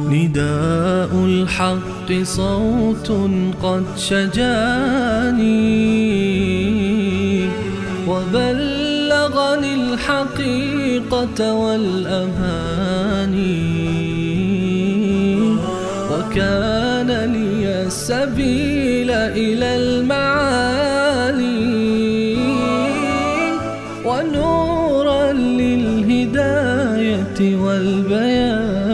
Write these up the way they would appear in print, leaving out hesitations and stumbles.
نداء الحق صوت قد شجاني وبلغني الحقيقة والأماني وكان لي السبيل إلى المعالي ونورا للهداية والبيان.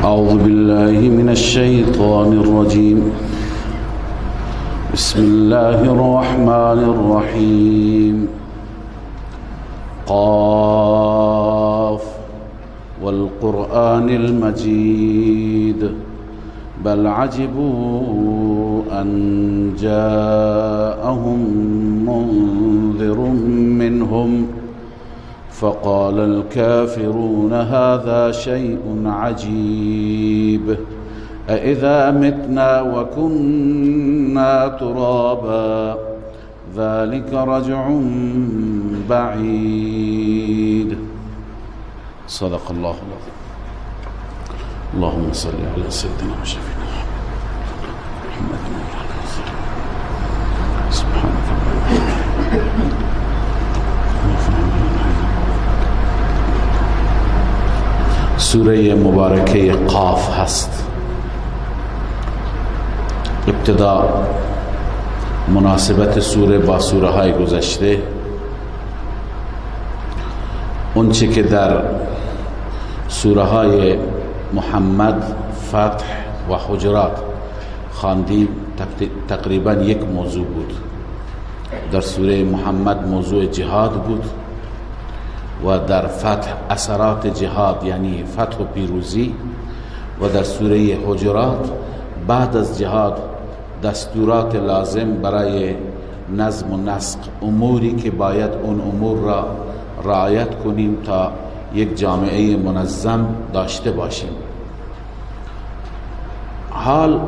أعوذ بالله من الشيطان الرجيم. بسم الله الرحمن الرحيم. قاف والقرآن المجيد بل عجبوا أن جاءهم منذر منهم فقال الكافرون هذا شيء عجيب أإذا متنا وكنا ترابا ذلك رجع بعيد. صدق الله العظيم. اللهم صل على سيدنا وشفينا محمد سبحانك سوره مبارکه قاف هست. ابتدا مناسبت سوره با سوره های گذشته، اون چه که در سوره های محمد، فتح و حجرات خواندیم تقریبا یک موضوع بود. در سوره محمد موضوع جهاد بود و در فتح اثرات جهاد یعنی فتح و پیروزی، و در سوره حجرات بعد از جهاد دستورات لازم برای نظم و نسق، اموری که باید اون امور را رعایت کنیم تا یک جامعه منظم داشته باشیم. حال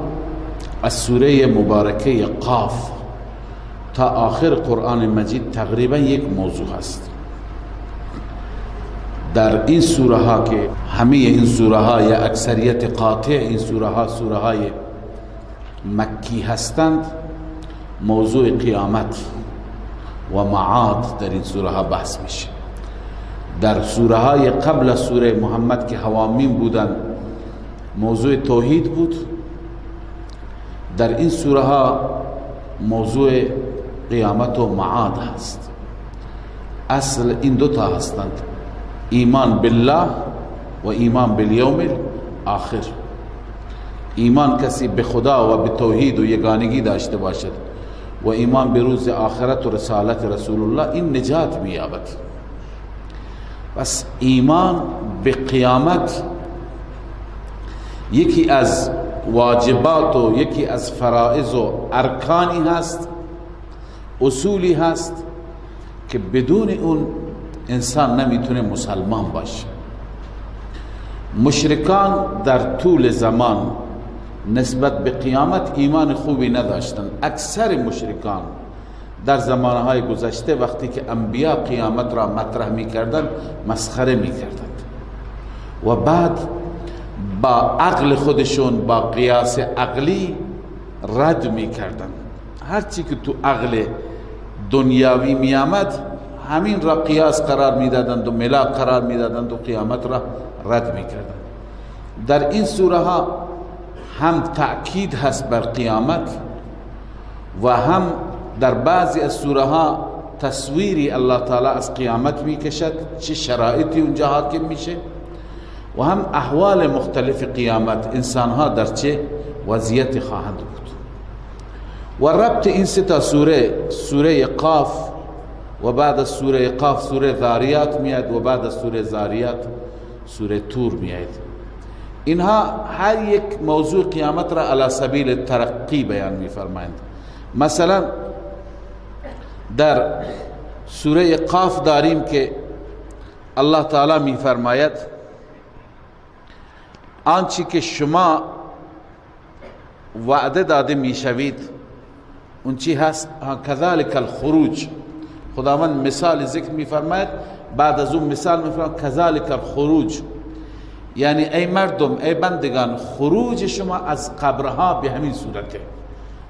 از سوره مبارکه قاف تا آخر قرآن مجید تقریبا یک موضوع هست. در این سوره ها که همه این سوره ها یا اکثریت قاطع این سوره های مکی هستند، موضوع قیامت و معاد در این سوره ها بحث میشه. در سوره های قبل از سوره محمد که حوامیم بودن موضوع توحید بود. در این سوره ها موضوع قیامت و معاد هست. اصل این دوتا هستند، ایمان بالله و ایمان بالیوم آخر. ایمان کسی به خدا و به توحید و یگانگی داشته باشد و ایمان به روز آخرت و رسالت رسول الله، این نجات می‌یابد. پس ایمان به قیامت یکی از واجبات و یکی از فرائض و ارکانی هست، اصولی هست که بدون اون انسان نمیتونه مسلمان باشه. مشرکان در طول زمان نسبت به قیامت ایمان خوبی نداشتند. اکثر مشرکان در زمانهای گذشته وقتی که انبیا قیامت را مطرح میکردند مسخره میکردند و بعد با عقل خودشون با قیاس عقلی رد میکردند. هرچی که تو عقل دنیاوی میآمد همین را قیاس قرار میدادند و ملاک قرار میدادند و قیامت را رد میکردند. در این سوره ها هم تأکید هست بر قیامت و هم در بعضی از سوره ها تصویری الله تعالی از قیامت میکشد، چه شرایطی اونجا حاکم میشه، و هم احوال مختلف قیامت، انسان ها در چه وضعیت خواهند بود. و ربط این سه تا سوره قاف و بعد از سوره قاف سوره ذاریات میاد و بعد از سوره ذاریات سوره طور میاد. اینها هر یک موضوع قیامت را علی سبیل ترقی بیان میفرمایند. مثلا در سوره قاف داریم که الله تعالی میفرماید آنچه که شما وعده داده میشوید اون چی هست، کذالک الخروج. خداوند مثال ذکر میفرماید، بعد از اون مثال میفرماید کذالک الخروج، یعنی ای مردم، ای بندگان، خروج شما از قبرها به همین صورته،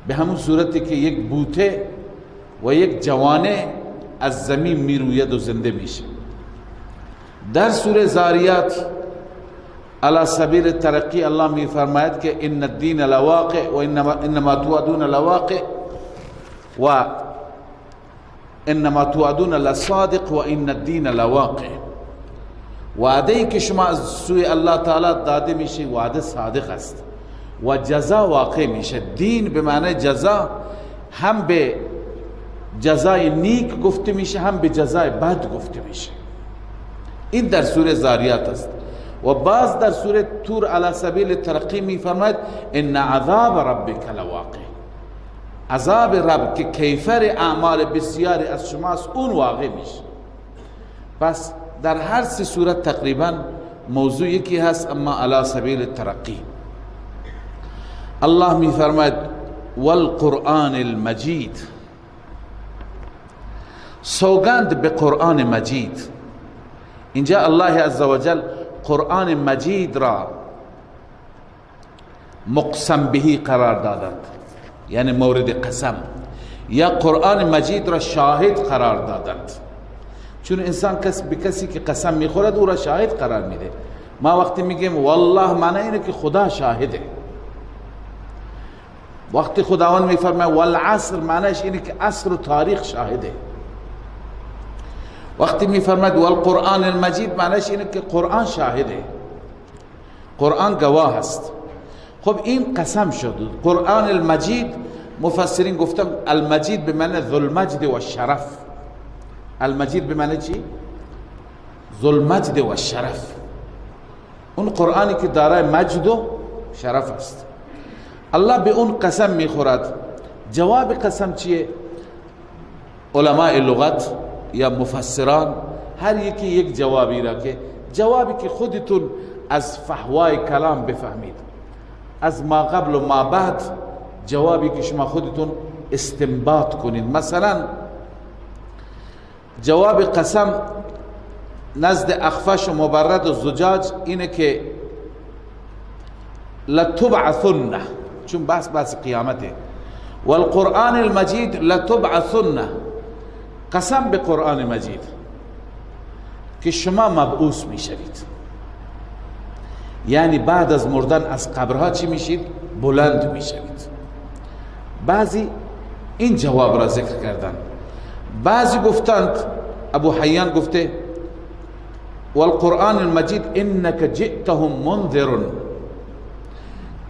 به همون صورتی که یک بوته و یک جوانه از زمین میروید و زنده میشه. در سوره ذاریات علی سبیل ترقی الله میفرماید که ان الدین لواقع و انما توعدون لواقع و انما توعدون لصادق و ان الدین لواقع. وعده ای که شما از سوی الله تعالی داده میشه وعده صادق است و جزا واقع میشه. دین به معنی جزا، هم به جزای نیک گفته میشه هم به جزای بد گفته میشه. این در سوره ذاریات است. و بعض در سوره طور علی سبیل ترقی میفرماید ان عذاب ربک لواقع، عذاب رب که کیفر اعمال بسیاری از شماست اون واقع میشه. پس در هر سه صورت تقریبا موضوع یکی هست اما علی سبیل ترقی. الله میفرماید والقرآن المجید، سوگند به قرآن مجید. اینجا الله عزوجل قرآن مجید را مقسم بهی قرار دادند، یعنی مورد قسم، یا قرآن مجید را شاهد قرار دادند. چون انسان به کسی که قسم میخورد او را شاهد قرار میده. ما وقتی میگیم والله معنی اینه که خدا شاهده. وقتی خداوند میفرماید والعصر معنیش اینه که عصر و تاریخ شاهده. وقتی میفرماید والقرآن المجید معنیش اینه که قرآن شاهده، قرآن گواه است. خب این قسم شد. قرآن المجید مفسرین گفتن المجید به معنی ذو المجد و الشرف. المجید به معنی چی؟ ذو المجد و الشرف، اون قرآنی که دارای مجد و شرف است. الله به اون قسم میخورد. جواب قسم چیه؟ علماء لغت یا مفسران هر یکی یک جوابی را که جوابی که خودتون از فحوای کلام بفهمید، از ما قبل و ما بعد، جوابی که شما خودتون استنباط کنید. مثلا جواب قسم نزد اخفش و مبرد و زجاج اینه که لتبعثن، چون بحث قیامته. والقرآن المجید لتبعثن، قسم به قرآن مجید که شما مبعوث میشوید، یعنی بعد از مردن از قبرها چی میشید؟ بلند میشوید. بعضی این جواب را ذکر کردن. بعضی گفتند، ابو حیان گفته والقرآن المجید انک جئتهم منذر،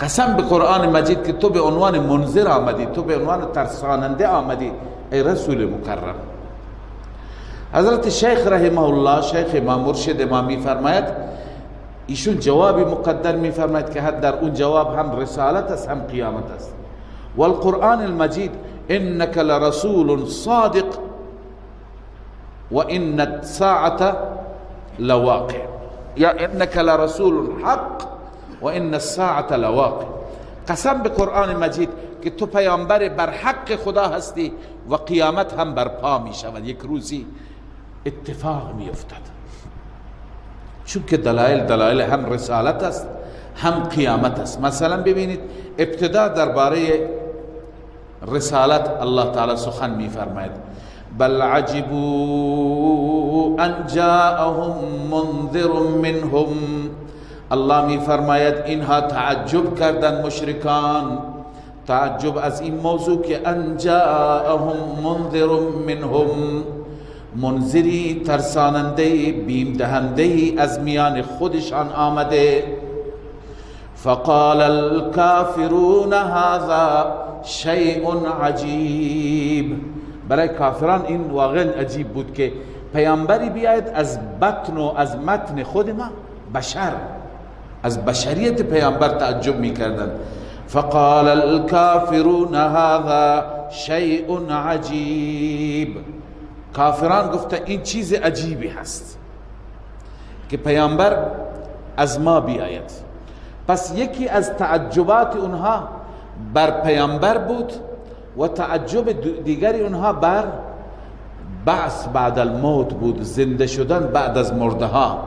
قسم به قرآن مجید که تو به عنوان منذر آمدی، تو به عنوان ترساننده آمدی ای رسول مکرم. حضرت شیخ رحمه الله، شیخ ما مرشد ما میفرماید، ایشون جوابی مقدر میفرماید که حد در اون جواب هم رسالت است هم قیامت است. والقرآن المجید انک لرسول صادق و ان الساعة لواقع، یا انک لرسول حق و ان الساعة لواقع. قسم به قرآن مجید که تو پیامبر بر حق خدا هستی و قیامت هم برپا می شود، یک روزی اتفاق می افتد. چون که دلایل هم رسالت است هم قیامت است. مثلا ببینید ابتدا درباره رسالت الله تعالی سخن می فرماید بل عجبوا ان جاءهم منذر منهم. الله می فرماید اینها تعجب کردن، مشرکان تعجب از این موضوع که ان جاءهم منذر منهم، منذری ترساننده بیم دهنده از میان خودشان آمده. فقال الكافرون هذا شیء عجیب. برای کافران این واقعا عجیب بود که پیامبری بیاید از بطن و از متن خود ما، بشر، از بشریت پیامبر تعجب میکردند. فقال الكافرون هذا شیء عجیب. کافران گفتن این چیز عجیبی هست که پیامبر از ما بیاید. پس یکی از تعجبات اونها بر پیامبر بود و تعجب دیگری اونها بر بعث بعد الموت بود، زنده شدن بعد از مرده ها.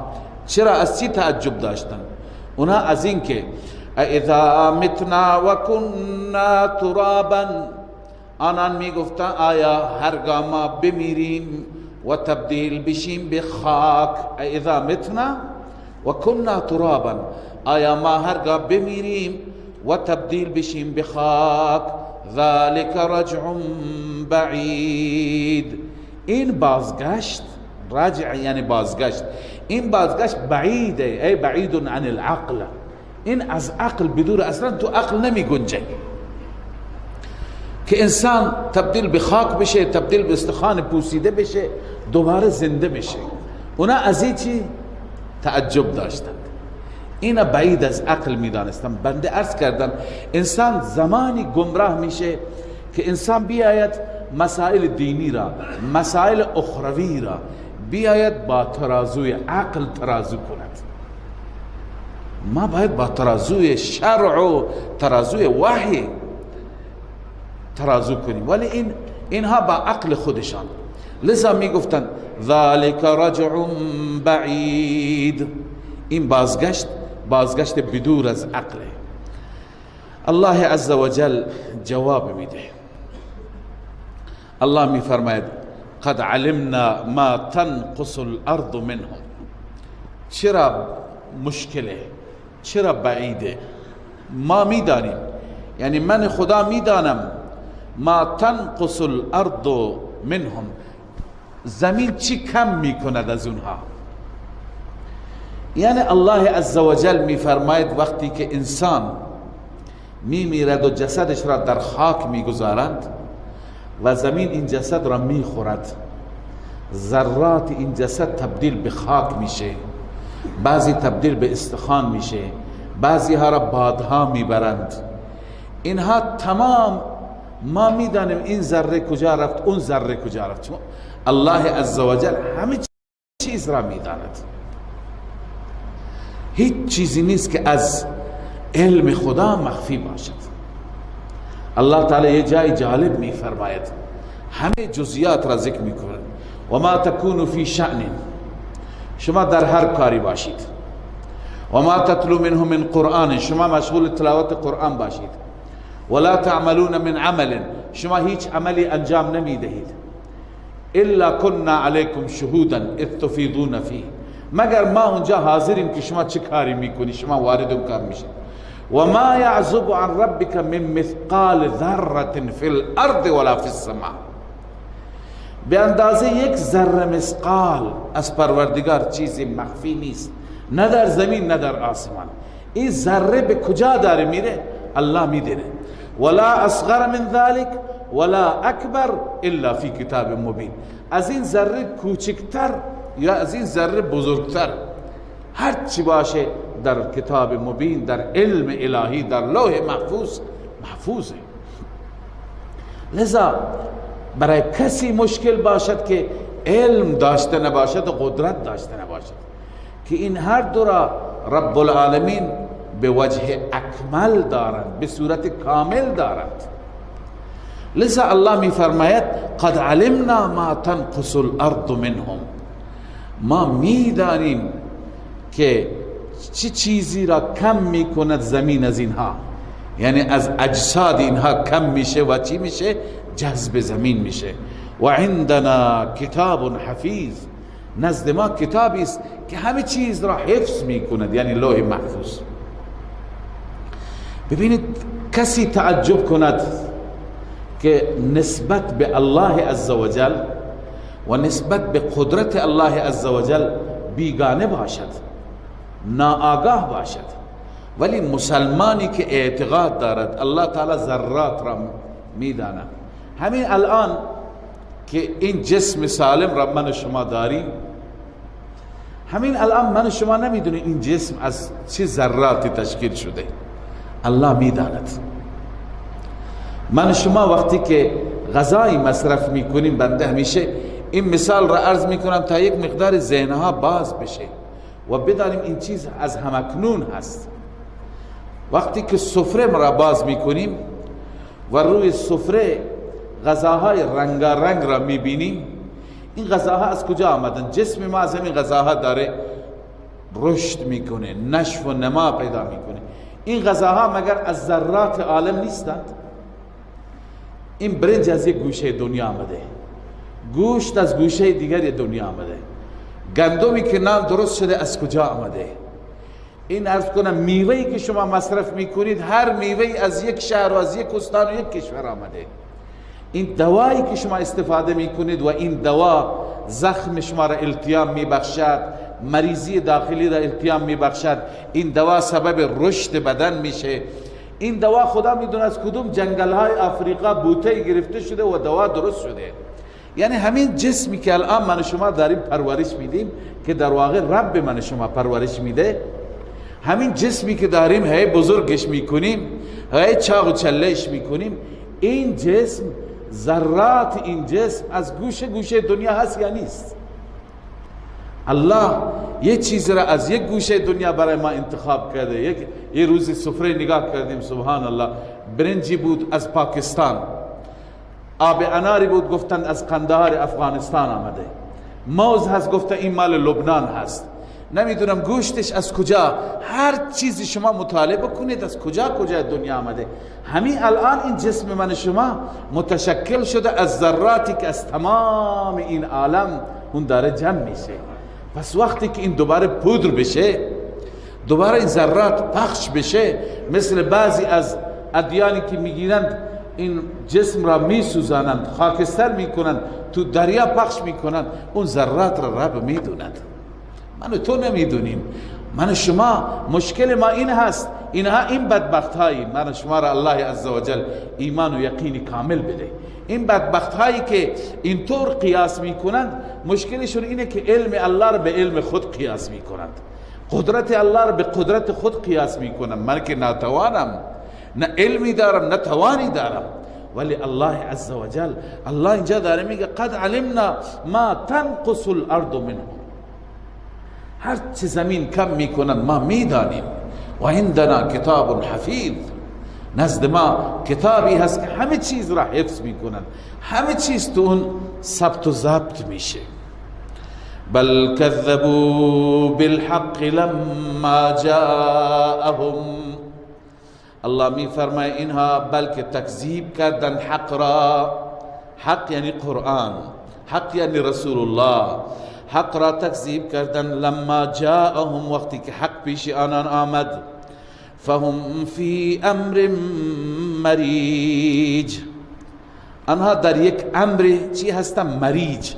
چرا از چی تعجب داشتن؟ اونها از این که اذا متنا و كنا ترابا، آنان می گفتن آیا هرگاه ما بمیریم و تبدیل بشیم به خاک، اذا متنا و كنا ترابا، آیا ما هرگاه بمیریم و تبدیل بشیم به خاک، ذلك رجع بعید. این بازگشت، راجع یعنی بازگشت، این بازگشت بعیده، ای بعید عن العقل، این از عقل بدور، اصلا تو عقل نمی گنجه که انسان تبدیل به خاک بشه، تبدیل به استخوان پوسیده بشه، دوباره زنده بشه. اونا از این چی تعجب داشتند، اینا بعید از عقل می دانستن. بنده عرض کردم انسان زمانی گمراه میشه که انسان بیاید مسائل دینی را، مسائل اخروی را بیاید با ترازوی عقل ترازو کند. ما باید با ترازوی شرع و ترازوی وحی ترازو کنیم، ولی اینها با عقل خودشان. لذا می گفتن ذالک رجع بعید، این بازگشت بدور از عقل. الله عز وجل جواب میده. الله می فرماید قد علمنا ما تنقص الارض منهم. چرا مشکله؟ چرا بعیده؟ ما میدانیم، یعنی من خدا میدانم ما تنقص الارض منهم، زمین چی کم میکند از اونها. یعنی الله عز وجل میفرماید وقتی که انسان میمیرد و جسدش را در خاک میگذارند و زمین این جسد را میخورد، ذرات این جسد تبدیل به خاک میشه، بعضی تبدیل به استخوان میشه، بعضی ها را بادها میبرند. اینها تمام ما میدانیم این ذره کجا رفت، اون ذره کجا رفت، چون الله عز وجل همه چیز را میداند. هیچ چیزی نیست که از علم خدا مخفی باشد. الله تعالی یه جای جالب میفرماید، همه جزئیات را ذکر میکنه. و ما تکون فی شأن، شما در هر کاری باشید. و ما تتلو منه من قرآن، شما مشغول تلاوت قرآن باشید. ولا تعملون من عمل، شما هیچ عملی انجام نمیدهید. الا كنا علیکم شهودا اذ تفیضون فیه، مگر ما اونجا حاضریم که شما چه کاری میکنی، شما وارد اون کار میشید. و ما یعزب عن ربک من مثقال ذره فی الارض ولا فی السماء، به اندازه یک ذره مثقال از پروردگار چیزی مخفی نیست، نه در زمین نه در آسمان. این ذره به کجا داره میره الله میدونه. ولا اصغر من ذلك ولا اکبر الا فی کتاب مبین، از این ذره کوچکتر یا از این ذره بزرگتر هر چی باشه در کتاب مبین، در علم الهی، در لوح محفوظه. لذا برای کسی مشکل باشد که علم داشته نباشد و قدرت داشته نباشد، که این هر دو را رب العالمین به وجه اکمل دارند، به صورت کامل دارند. لذا الله می فرماید قد علمنا ما تنقص الارض منهم، ما میدانیم که چه چیزی را کم میکند زمین از اینها، یعنی از اجساد اینها کم میشه و چی میشه؟ جذب زمین میشه. و عندنا کتاب حفیظ، نزد ما کتابی است که همه چیز را حفظ میکند، یعنی لوح محفوظ. ببینید کسی تعجب کند که نسبت به الله عزوجل و نسبت به قدرت الله عزوجل بیگانه باشد، ناآگاه باشد. ولی مسلمانی که اعتقاد دارد الله تعالی ذرات را میداند. همین الان که این جسم سالم را من و شما داریم، همین الان من و شما نمیدونیم این جسم از چه ذراتی تشکیل شده، الله میداند. من و شما وقتی که غذایی مصرف میکنیم، بنده همیشه این مثال را عرض میکنم تا یک مقدار ذهنها باز بشه و بدانیم این چیز از همکنون هست. وقتی که سفره را باز میکنیم و روی سفره غذاهای رنگارنگ را میبینیم، این غذاها از کجا آمدن؟ جسم ما از همین غذاها داره رشد میکنه، نشو و نما پیدا میکنه. این غذاها مگر از ذرات عالم نیستند؟ این برنج از یک گوشه دنیا آمده، گوشت از گوشه دیگر دنیا آمده، گندمی که نان درست شده از کجا آمده؟ این عرض کنم میوهی که شما مصرف میکنید، هر میوهی از یک شهر و از یک استان و یک کشور آمده. این دوایی که شما استفاده میکنید و این دوا زخم شما را التیام میبخشد، مریضی داخلی را التیام میبخشد، این دوا سبب رشد بدن میشه. این دوا خدا میدونه از کدوم جنگل های آفریقا بوته گرفته شده و دوا درست شده. یعنی همین جسمی که الان من و شما داریم پرورش میدیم، که در واقع رب من و شما پرورش میده، همین جسمی که داریم هی بزرگش میکنیم، هی چاق و چلهش میکنیم، این جسم، ذرات این جسم از گوشه گوشه دنیا هست یا نیست؟ الله یه چیز را از یک گوشه دنیا برای ما انتخاب کرده. یه روزی سفره نگاه کردیم، سبحان الله، برنجی بود از پاکستان، آب اناری بود گفتن از قندهار افغانستان آمده، موز هست گفتن این مال لبنان هست، نمیدونم گوشتش از کجا. هر چیزی شما مطالعه بکنید از کجا دنیا آمده. همین الان این جسم من شما متشکل شده از ذراتی که از تمام این عالم اون داره جمع میشه. پس وقتی که این دوباره پودر بشه، دوباره این ذرات پخش بشه، مثل بعضی از ادیانی که میگیرند این جسم را میسوزانند، خاکستر میکنند، تو دریا پخش میکنند، اون ذرات را رب میدوند، من و تو نمیدونیم. من و شما مشکل ما این هست، اینها این بدبخت هایی، من و شما را الله عزوجل ایمان و یقین کامل بده. این بدبخت هایی که اینطور قیاس میکنند، مشکلشون اینه که علم الله را به علم خود قیاس میکنند، قدرت الله را به قدرت خود قیاس میکنند. من که ناتوانم، نه علمی دارم نه توانی دارم، ولی الله عزوجل، الله اینجا داره میگه قد علمنا ما تنقص الارض منه، هر چه زمین کم میکنن ما میدانیم. و عندنا کتاب حفیظ، نزد ما کتابی هست که همه چیز را حفظ میکنن، همه چیز تو اون ثبت و ضبط میشه. بل کذبوا بالحق لما جاءهم، الله می فرماید اینها بلکه تکذیب کردن حق را، حق یعنی قرآن، حق یعنی رسول الله، حق را تکذیب کردن لما جاءهم، وقتی که حق پیش آنان آمد، فهم فی امر مریج، آنها در یک امر چی هستن؟ مریج.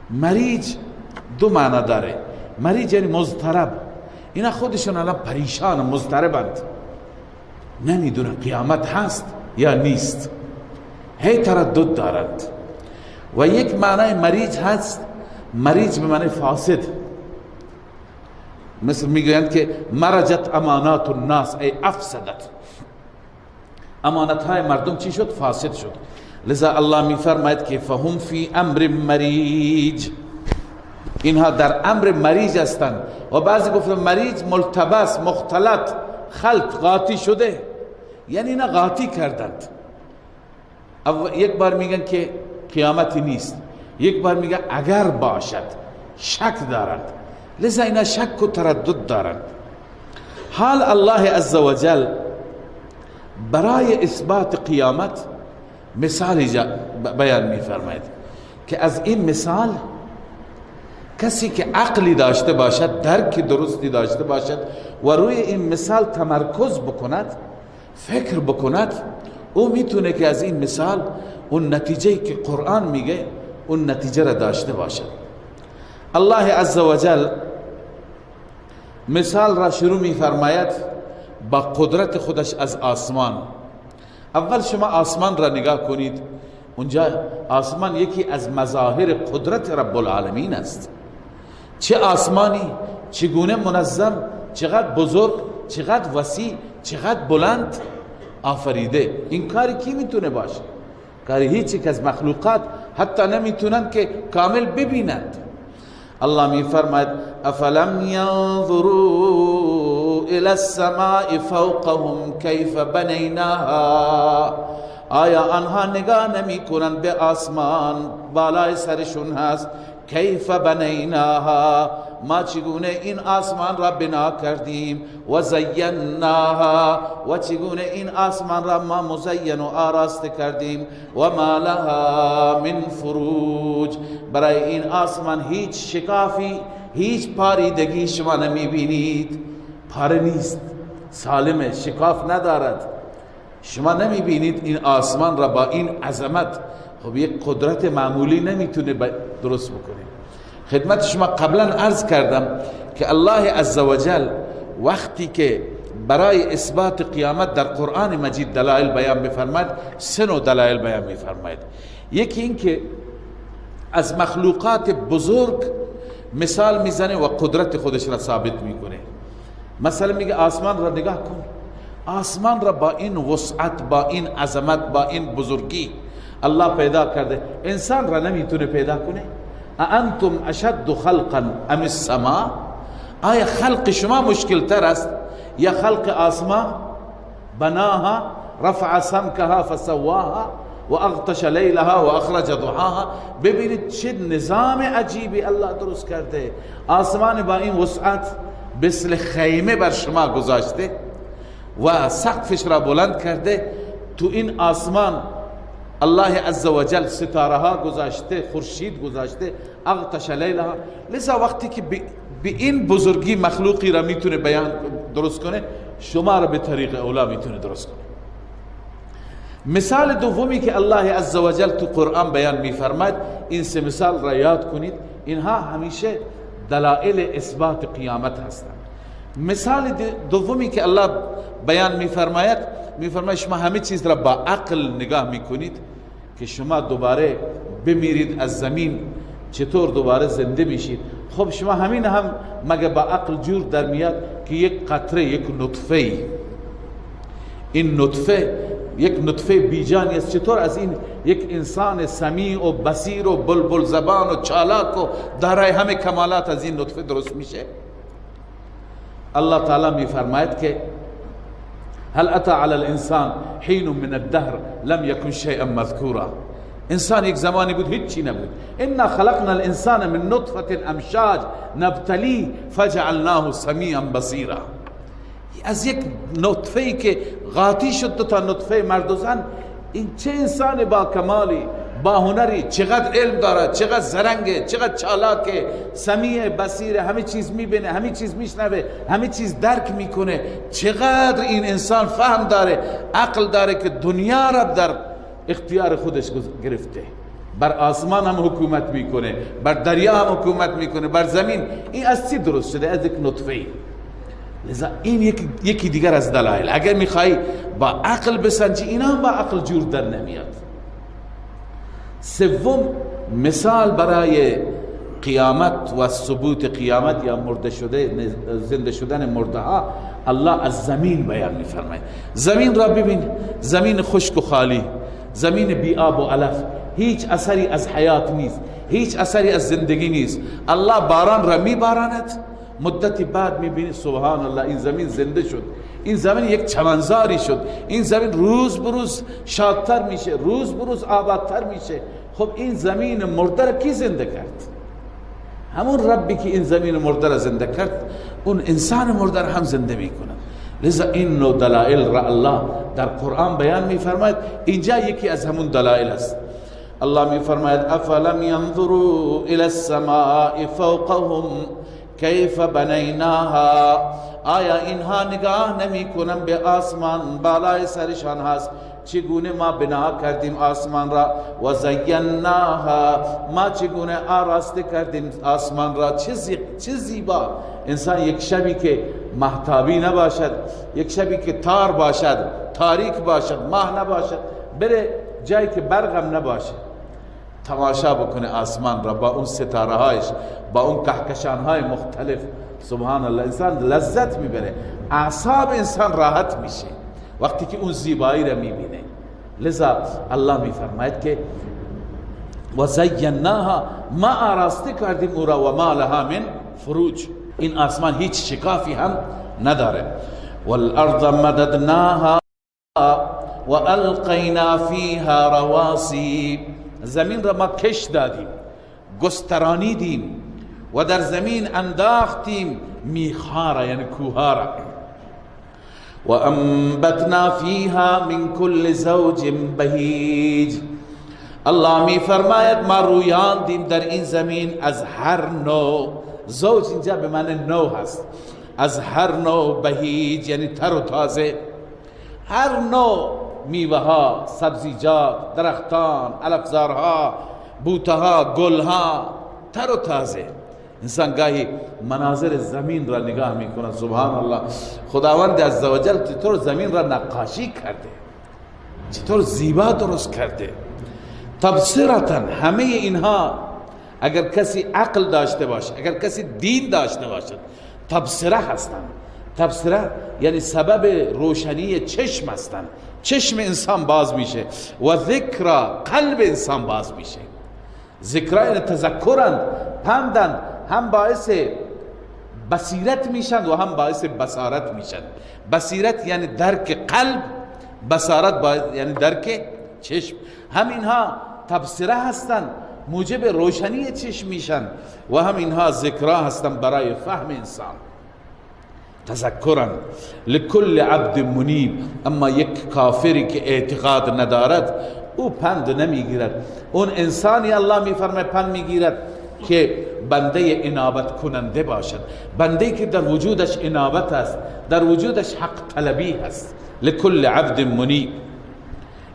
مریج دو معنی داره. مریج یعنی مضطرب، اینا خودشون الان پریشان مضطربند، نمیدونن قیامت هست یا نیست، هی تردد دارند. و یک معنی مریج هست، مریج به معنی فاسد، مثل میگویند که مرجت امانات الناس ای افسدت، امانت های مردم چی شد؟ فاسد شد. لذا الله میفرماید که فهم فی امر مریج، اینها در امر مریج هستند. و بعضی گفتن مریج ملتبس، مختلط، خلط، قاطی شده، یعنی اینا قاطی کردند. یک بار میگن که قیامتی نیست، یک بار میگن اگر باشد، شک دارند، لذا اینا شک و تردد دارند. حال الله عزوجل برای اثبات قیامت مثال بیان میفرماید که از این مثال کسی که عقلی داشته باشد، درک درستی داشته باشد و روی این مثال تمرکز بکند، فکر بکند، او میتونه که از این مثال اون نتیجه‌ای که قرآن میگه اون نتیجه را داشته باشد. الله عزوجل مثال را شروع میفرماید با قدرت خودش از آسمان. اول شما آسمان را نگاه کنید، اونجا آسمان یکی از مظاهر قدرت رب العالمین است. چه آسمانی، چگونه منظم، چقدر بزرگ، چقدر وسیع، چقدر بلند آفریده. این کاری کی میتونه باشه؟ کاری هیچ یک از مخلوقات حتی نمیتونن که کامل ببینند. الله می فرماید افلم ينظروا الى السماء فوقهم كيف بنيناها، آیا آنها نگاه نمی کنند به آسمان بالای سرشون هست؟ کیف بنیناها، ما چگونه این آسمان را بنا کردیم، و زیناها، و چگونه این آسمان را ما مزین و آراسته کردیم، و ما لها من فروج، برای این آسمان هیچ شکافی، هیچ پاریدگی شما نمی بینید. پاره نیست، سالمه، شکاف ندارد. شما نمی بینید این آسمان را با این عظمت. خب یک قدرت معمولی نمیتونه درست بکنه. خدمت شما قبلا عرض کردم که الله عزوجل وقتی که برای اثبات قیامت در قرآن مجید دلائل بیان می‌فرماید، سه نوع دلائل بیان می‌فرماید. یکی این که از مخلوقات بزرگ مثال میزنه و قدرت خودش را ثابت میکنه. مثلا میگه آسمان را نگاه کن، آسمان را با این وسعت، با این عظمت، با این بزرگی الله پیدا کرده. انسان را نمیتونه پیدا کنه؟ اانتم اشد خلقا ام السماء، آیا خلق شما مشکل تر است یا خلق آسمان؟ بناها رفع سمكها فسواها و اغطش لیلها و اخرج ضحاها. ببینید چه نظام عجیبی الله درست کرده. آسمان با این وسعت مثل خیمه بر شما گذاشته و سقفش را بلند کرده. تو این آسمان الله عزوجل ستاره ها گذاشته، خورشید گذاشته، اغطش لیلها. لذا وقتی که به این بزرگی مخلوقی را میتونه بیان درست کنه، شما را به طریق اولا میتونه درست کنه. مثال دومی که الله عزوجل تو قرآن بیان میفرماید، این سه مثال را یاد کنید، اینها همیشه دلائل اثبات قیامت هستند. مثال دومی که الله بیان میفرماید، شما همه چیز را با عقل نگاه میکنید که شما دوباره بمیرید از زمین چطور دوباره زنده میشید. خب شما همین هم مگه با عقل جور در میاد که یک قطره، یک نطفه، این نطفه یک نطفه بیجانی است، چطور از این یک انسان سمیع و بصیر و بلبل زبان و چالاک و دارای همه کمالات از این نطفه درست میشه؟ الله تعالی میفرماید که هل اتى على الانسان حين من الدهر لم يكن شيئا مذكورا. انسان یک زمانی بود هیچ چی نبود. انا خلقنا الانسان من نطفه امشاج نبتليه فجعلناه سمیعا بصیرا. از یک نطفه‌ای که غاطی شد دو تا نطفه مرد و زن، این چه انسان با کمالی، با هنری، چقدر علم داره، چقدر زرنگه، چقدر چالاکه، سمیع بصیر، همه چیز میبینه، همه چیز میشنوه، همه چیز درک میکنه. چقدر این انسان فهم داره، عقل داره که دنیا را در اختیار خودش گرفته. بر آسمان هم حکومت میکنه، بر دریا هم حکومت میکنه، بر زمین. این از چی درست شده؟ از یک نطفه. لذا این یکی دیگر از دلایل. اگر میخوای با عقل بسنجی، اینا هم با عقل جور در نمیاد. سوم مثال برای قیامت و ثبوت قیامت یا مرده شده، زنده شدن مرده ها، الله از زمین بیان میفرماید. زمین را ببین، زمین خشک و خالی، زمین بی آب و علف، هیچ اثری از حیات نیست، هیچ اثری از زندگی نیست. الله باران را میباراند، مدتی بعد میبینی سبحان الله این زمین زنده شد، این زمین یک چمنزاری شد، این زمین روز بروز شادتر میشه، روز بروز آبادتر میشه. خب این زمین مرده را کی زنده کرد؟ همون ربی که این زمین مرده را زنده کرد، اون انسان مرده را هم زنده میکنه. لذا این نوع دلائل را الله در قرآن بیان میفرماید. اینجا یکی از همون دلائل است. الله میفرماید افلم ينظروا الى السماء فوقهم کیف بنیناها، آیا اینها نگاه نمی کنن به آسمان بالای سرشان هست، چگونه ما بنا کردیم آسمان را و زیناها ما چگونه آراسته کردیم آسمان را چه زیبا. انسان یک شبی که مهتابی نباشد، یک شبی که تار باشد، تاریک باشد، ماه نباشد، بره جایی که برقم نباشه، تماشا بکنه آسمان را با اون ستاره هایش، با اون کهکشان های مختلف، سبحان الله انسان لذت میبره، اعصاب انسان راحت میشه وقتی که اون زیبایی را میبینه. لذا الله میفرماید که و زیناها ما آراسته کردیم او را و ما لها من فروج. این آسمان هیچ شکافی هم نداره. والارض مددناها و القینا فیها رواسی زمین را ما کش دادیم، گسترانیدیم و در زمین انداختیم میخها یعنی کوها را. و انبتنا فیها من کل زوج بهیج. الله می فرماید ما رویاندیم در این زمین از هر نوع، زوج اینجا به معنی نوع هست، از هر نوع، بهیج یعنی تر و تازه، هر نوع میوه ها، سبزیجات، درختان، علفزارها، بوتها، گلها تر و تازه. انسان گاهی مناظر زمین را نگاه میکنه، سبحان الله خداوند عزوجل چطور زمین را نقاشی کرده، چطور زیبا درست کرده. تبصرتا همه اینها اگر کسی عقل داشته باشه، اگر کسی دین داشته باشه، تبصره هستند. تبصره یعنی سبب روشنی چشم هستند، چشم انسان باز میشه و ذکر قلب انسان باز میشه. ذکر یعنی تذکرند، پندند، هم باعث بصیرت میشن و هم باعث بصارت میشن. بصیرت یعنی درک قلب، بصارت یعنی درک چشم. هم اینها تبصره هستند، موجب روشنی چشم میشن و هم اینها ذکرها هستند برای فهم انسان. تذکرن لکل عبد منیب. اما یک کافری که اعتقاد ندارد او پند نمیگیرد. اون انسانی الله میفرماید پند میگیرد که بنده انابت کننده باشد، بنده که در وجودش انابت است، در وجودش حق طلبی هست. لکل عبد منیب.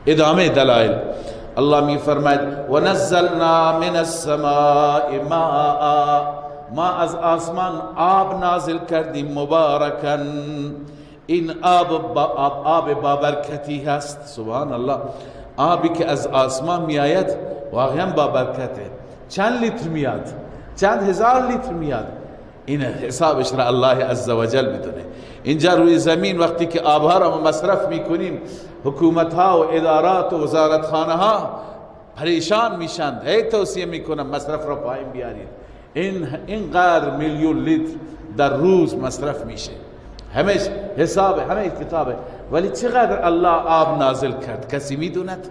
ادامه دلائل الله می فرماید و نزلنا من السماء ماء. ما از آسمان آب نازل کردیم مبارکن. این آب بابرکتی هست. سبحان الله آبی که از آسمان می آید واقعا بابرکته. چند لیتر میاد؟ چند هزار لیتر میاد؟ این حسابش را الله عزوجل بدونه. اینجا روی زمین وقتی که آبها را مصرف میکنیم، حکومت ها و ادارات و وزارتخانه ها پریشان میشند، هی توصیه میکنن مصرف را پایین بیارید. اینقدر میلیون لیتر در روز مصرف میشه، همش حسابه، همه کتابه. ولی چقدر الله آب نازل کرد کسی میدوند؟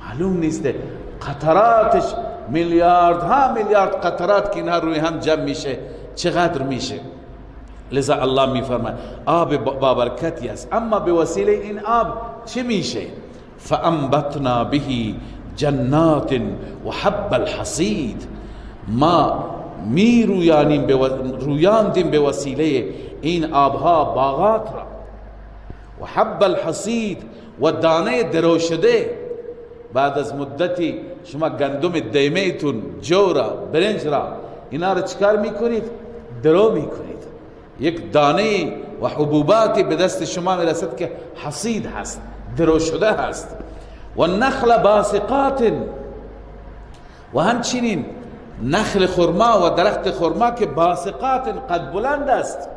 معلوم نیسته. قطراتش میلیاردها میلیارد قطرات که اینها روی هم جمع میشه چقدر میشه. لذا الله میفرماید آب بابرکتی است. اما به وسیله این آب چه میشه؟ فانبتنا به جنات و حب الحصید. ما رویاندیم به وسیله این آبها باغات را و حب الحصید و دانه دروشده. بعد از مدتی شما گندم دیمه‌تون، جو را، برنج را، اینا را چکار میکنید؟ درو میکنید. یک دانه و حبوباتی به دست شما میرسد که حصید هست، درو شده هست. و نخل باسقات. و همچنین نخل خرما و درخت خرما که باسقات قد بلند است.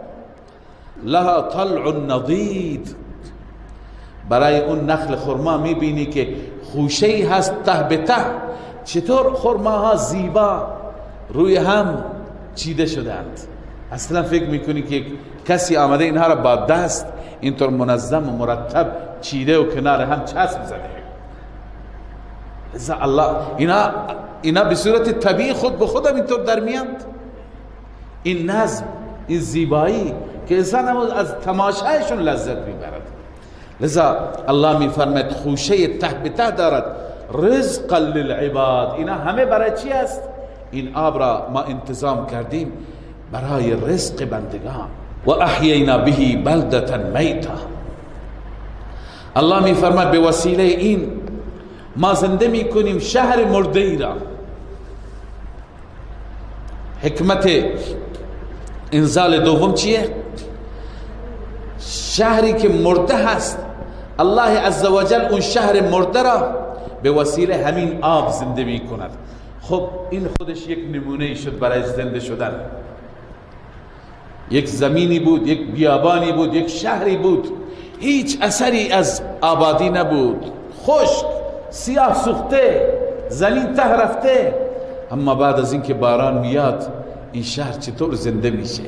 لها طلع نضید. برای اون نخل خرما میبینی که خوشه‌ای هست ته به ته. چطور خرماها زیبا روی هم چیده شدند. اصلا فکر میکنی که کسی آمده اینها را با دست اینطور منظم و مرتب چیده و کنار هم چسب زده. لذا الله اینا به صورت طبیعی خود به خودم اینطور در میاند. این نظم، این زیبایی که انسان از تماشایشون لذت میبرد. لذا الله میفرماید خوشه ته به ته دارد. رزقا للعباد. اینا همه برای چی است؟ این آب را ما انتظام کردیم برای رزق بندگان. و احیینا به بلدة میتا. الله میفرماید به وسیله این ما زنده میکنیم شهر مرده ای را. حکمت انزال دوم چیه؟ شهری که مرده هست الله عزوجل اون شهر مرده را به وسیله همین آب زنده می کند. خب این خودش یک نمونه شد برای زنده شدن. یک زمینی بود، یک بیابانی بود، یک شهری بود، هیچ اثری از آبادی نبود، خشک، سیاه سوخته، زمین ته رفته. اما بعد از اینکه باران میاد این شهر چطور زنده میشه،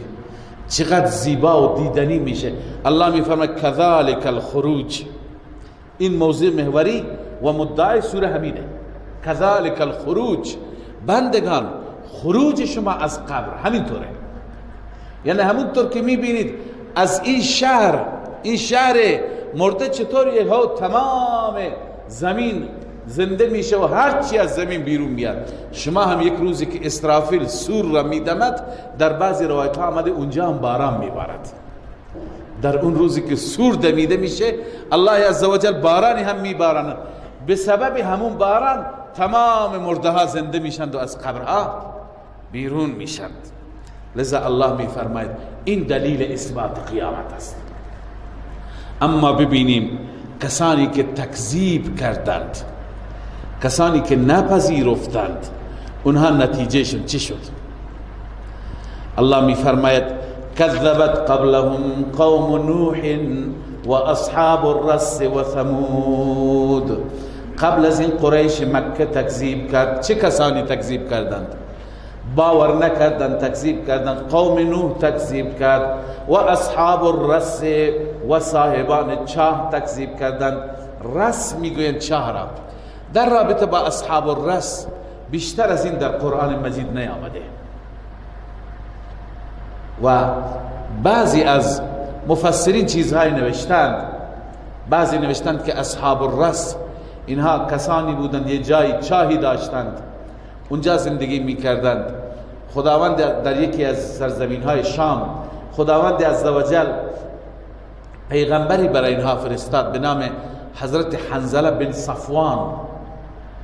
چقدر زیبا و دیدنی میشه. الله میفرماید کذالک الخروج. این موضوع محوری و مدعای سوره همینه. کذالک الخروج، بندگان خروج شما از قبر همینطوره. یعنی همونطور که میبینید از این شهر مرده چطور یه ها تمام زمین زنده میشه و هر چی از زمین بیرون میاد. شما هم یک روزی که اسرافیل سور را میدمد، در بعضی روایت ها آمده اونجا هم باران میبارد. در اون روزی که سور دمیده میشه الله عزوجل بارانی هم میبارند. به سبب همون باران تمام مرده ها زنده میشند و از قبرها بیرون میشند. لذا الله میفرماید این دلیل اثبات قیامت است. اما ببینیم کسانی که تکذیب کردند، کسانی که نپذیرفتند، اونها نتیجهشون چی شد؟ الله میفرماید کذبت قبلهم قوم نوح و اصحاب الرس و ثمود. قبل از این قریش مکه تکذیب کرد. چه کسانی تکذیب کردند؟ باور نکردند، تکذیب کردند. قوم نوح تکذیب کرد و اصحاب الرس و صاحبان چاه تکذیب کردند. رس میگویند چاه را. در رابطه با اصحاب الرس بیشتر از این در قرآن مجید نیامده و بعضی از مفسرین چیزهای نوشتند. بعضی نوشتند که اصحاب الرس اینها کسانی بودند یه جای چاهی داشتند، اونجا زندگی میکردند. خداوند در یکی از سرزمین های شام خداوند عزوجل پیغمبری برای اینها فرستاد به نام حضرت حنظله بن صفوان.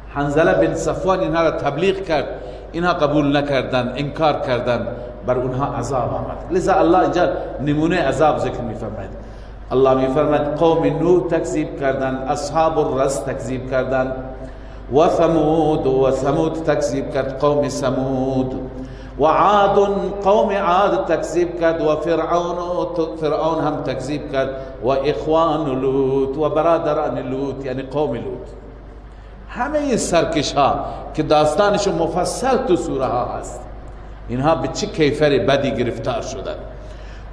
حنظله بن صفوان اینها را تبلیغ کرد، اینها قبول نکردند، انکار کردند، بر اونها عذاب آمد. لذا الله اینجا نمونه عذاب ذکر میفرماید. الله میفرماید قوم نوح تکذیب کردند، اصحاب الرس تکذیب کردند و ثمود تکذیب کرد قوم ثمود و عاد قوم عاد تکذیب کرد و فرعون هم تکذیب کرد و اخوان لوط و برادران لوط یعنی قوم لوط. همه این سرکش ها که داستانشون مفصل تو سوره ها هست، اینها به چه کیفر بدی گرفتار شدند.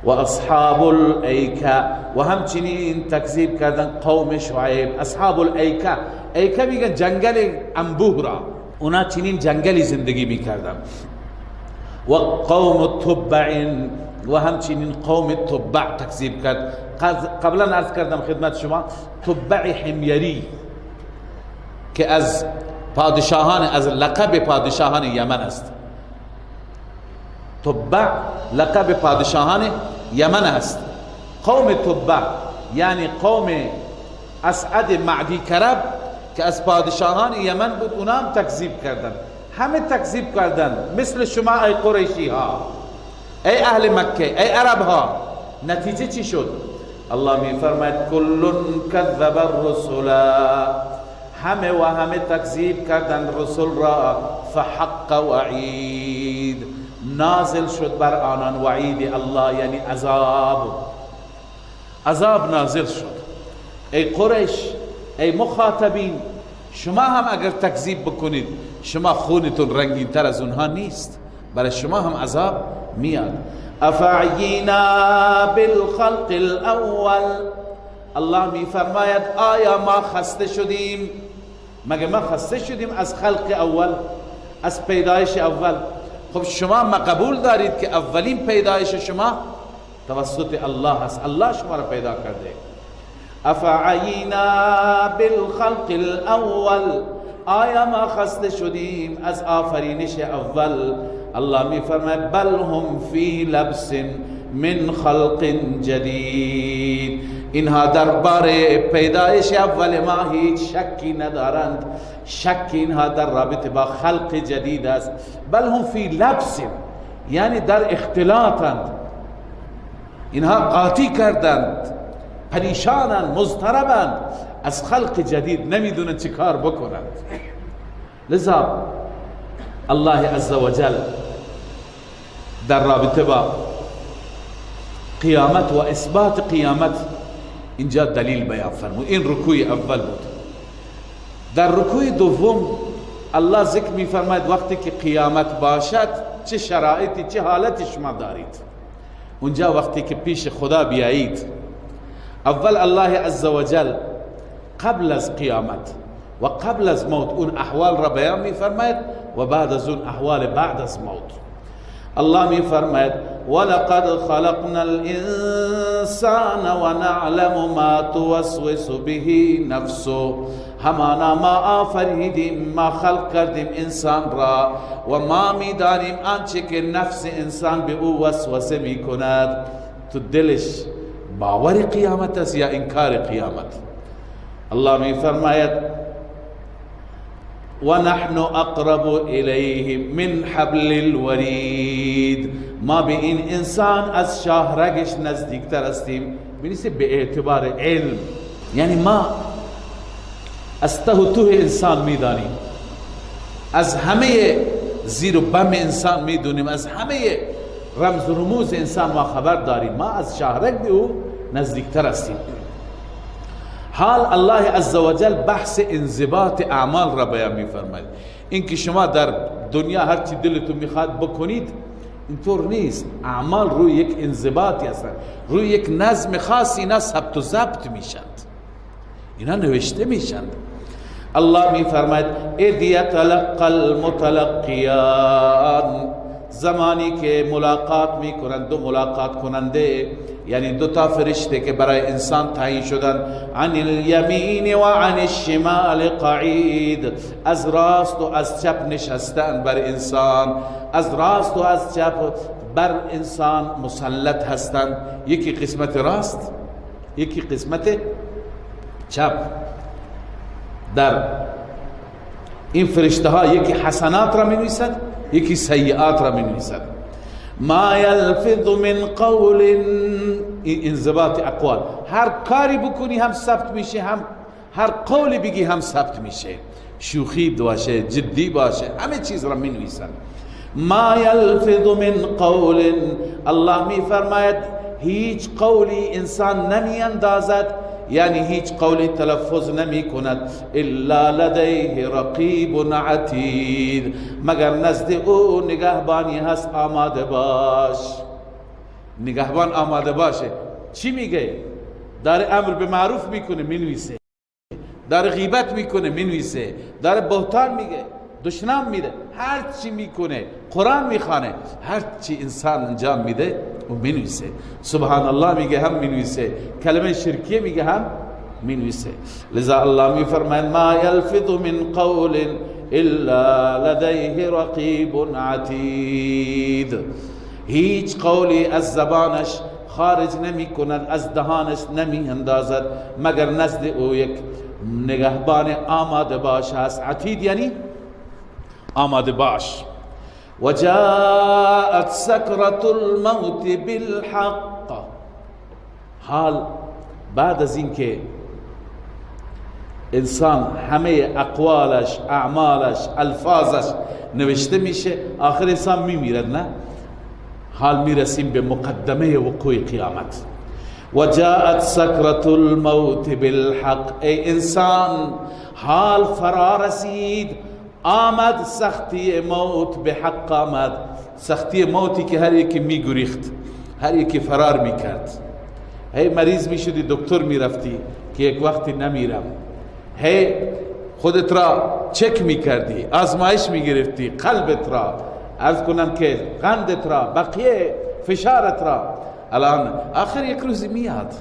و اصحاب الایکه و همچنین تکذیب کردن قوم شعیب. اصحاب الایکه، ایکه میگن جنگل انبوه را، اونا چنین جنگلی زندگی میکردن. و قوم تبع و همچنین قوم تبع تکذیب کرد. قبلا عرض کردم خدمت شما تبع حمیری که از پادشاهان، از لقب پادشاهان یمن است. تبع لقب پادشاهان یمن است. قوم تبع یعنی قوم اسعد معدی کرب که از پادشاهان یمن بود، اونا هم تکذیب کردن. همه تکذیب کردن مثل شما ای قریشی ها، ای اهل مکه، ای عرب ها. نتیجه چی شد؟ الله می فرماید کل کذب الرسل، همه و همه تکذیب کردن رسول را. فحق وعید، نازل شد بر آنان وعید الله یعنی عذاب نازل شد. ای قریش، ای مخاطبین، شما هم اگر تکذیب بکنید شما خونتون رنگین تر از اونها نیست، برای شما هم عذاب میاد. افعینا بالخلق الاول، الله می فرماید آیا ما خسته شدیم؟ مگه ما خسته شدیم از خلق اول، از پیدایش اول؟ خب شما ما قبول دارید که اولین پیدایش شما توسط الله هست، الله شما را پیدا کرده. افعینا بالخلق الاول، آیا ما خسته شدیم از آفرینش اول؟ الله می فرماید بل هم فی لبس من خلق جدید، اینها درباره پیدایش اول ما هیچ شکی ندارند. شک اینها در رابطه با خلق جدید است. بل هم فی لبس، یعنی در اختلاطند. اینها قاطی کردند، پریشانند، مضطربند از خلق جدید، نمیدونن چی کار بکنند. لذا الله عزوجل در رابطه با قیامت و اثبات قیامت اینجا دلیل بیان فرمود. این رکوع اول بود. در رکوع دوم الله ذکر می فرماید وقتی که قیامت باشد چه شرایطی، چه حالتی شما دارید. اونجا وقتی که پیش خدا بیایید، اول الله عزوجل قبل از قیامت و قبل از موت اون احوال را بیان می فرماید و بعد از اون احوال بعد از موت. الله می فرماید ولقد خلقنا الانسان ونعلم ما توسوس به نفسه، همانا ما آفریدیم، ما خلق کردیم انسان را و ما می دانیم آنچه که نفس انسان به او وسوسه می کند. تو دلش باور قیامت است یا انکار قیامت؟ الله می فرماید و نحن اقرب الیه من حبل الورید، ما به این انسان از شاهرگش نزدیکتر هستیم. بنیسه به اعتبار علم، یعنی ما از ته و ته انسان میدانیم، از همه زیر و بم انسان میدونیم، از همه رمز و رموز انسان ما خبر داریم. ما از شاهرگ به او نزدیکتر هستیم. حال الله عزوجل بحث انضباط اعمال را بیان می‌فرماید. این که شما در دنیا هر چی دلتون میخواد بکنید اینطور نیست. اعمال روی یک انضباطی هستند، روی یک نظم خاصی، اینا ثبت و ضبط میشند، اینا نوشته میشند. الله می‌فرماید اذ یتلقی المتلقیان، زمانی که ملاقات میکنند دو ملاقات کننده، یعنی دو تا فرشته که برای انسان تعیین شدن، عن الیمین و عن الشمال قعید، از راست و از چپ نشستن بر انسان، از راست و از چپ بر انسان مسلط هستند. یکی قسمت راست، یکی قسمت چپ. در این فرشته ها یکی حسنات را می نویسد، یکی سیئات را می نویسد. ما یلفظ من قول، این انضباط اقوال، هر کاری بکنی هم ثبت میشه، هم هر قولی بگی هم ثبت میشه، شوخی باشه، جدی باشه، همه چیز را می نویسن. ما یلفظ من قول، الله می فرماید هیچ قولی انسان نمی اندازد، یعنی هیچ قولی تلفظ نمی کند، الا لدیه رقیب عتید، مگر نزد او نگهبانی هست، آماده باش. نگهبان آماده باشه. چی میگه؟ داره امر به معروف میکنه مینویسه، داره غیبت میکنه مینویسه، داره بهتان میگه، دشنام میده، هر چی میکنه، قرآن میخوانه، هر چی انسان انجام میده و مینویسه. سبحان الله میگه هم مینویسه، کلمه شرکیه میگه هم مینویسه. لذا الله میفرماید ما یلفظ من قول الا لدیه رقیب عتید، هیچ قولی از زبانش خارج نمی کند، از دهانش نمی اندازد، مگر نزد او یک نگهبان آماده باش هست. عتید یعنی آماده باش. و جاءت سکرة الموت بالحق، حال بعد از این که انسان همه اقوالش، اعمالش، الفاظش نوشته میشه، آخر انسان میمیرد، نه؟ حال میرسیم به مقدمه وقوع قیامت. و جاءت سکرة الموت بالحق، ای انسان حال فرا رسید، آمد سختی موت به حق آمد. سختی موتی که هر یکی میگریخت، هر یکی فرار میکرد. هی مریض میشدی دکتر میرفتی که یک وقتی نمیرم، هی خودت را چک میکردی، آزمایش میگرفتی، قلبت را، عرض کنم که قندت را، بقیه فشارت را. الان آخر یک روزی میاد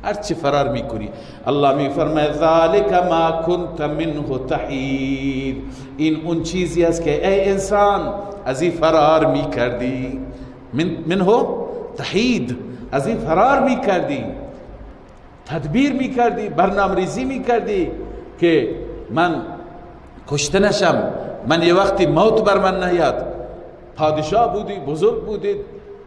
هرچی فرار میکنی. الله میفرماید ذالک ما کنت منه تحید، این اون چیزی است که ای انسان از این فرار میکردی. منه تحید، از این فرار میکردی. تدبیر میکردی، برنامه‌ریزی میکردی که من کشته نشم، من یه وقتی موت بر من نیاد. پادشاه بودی، بزرگ بودی،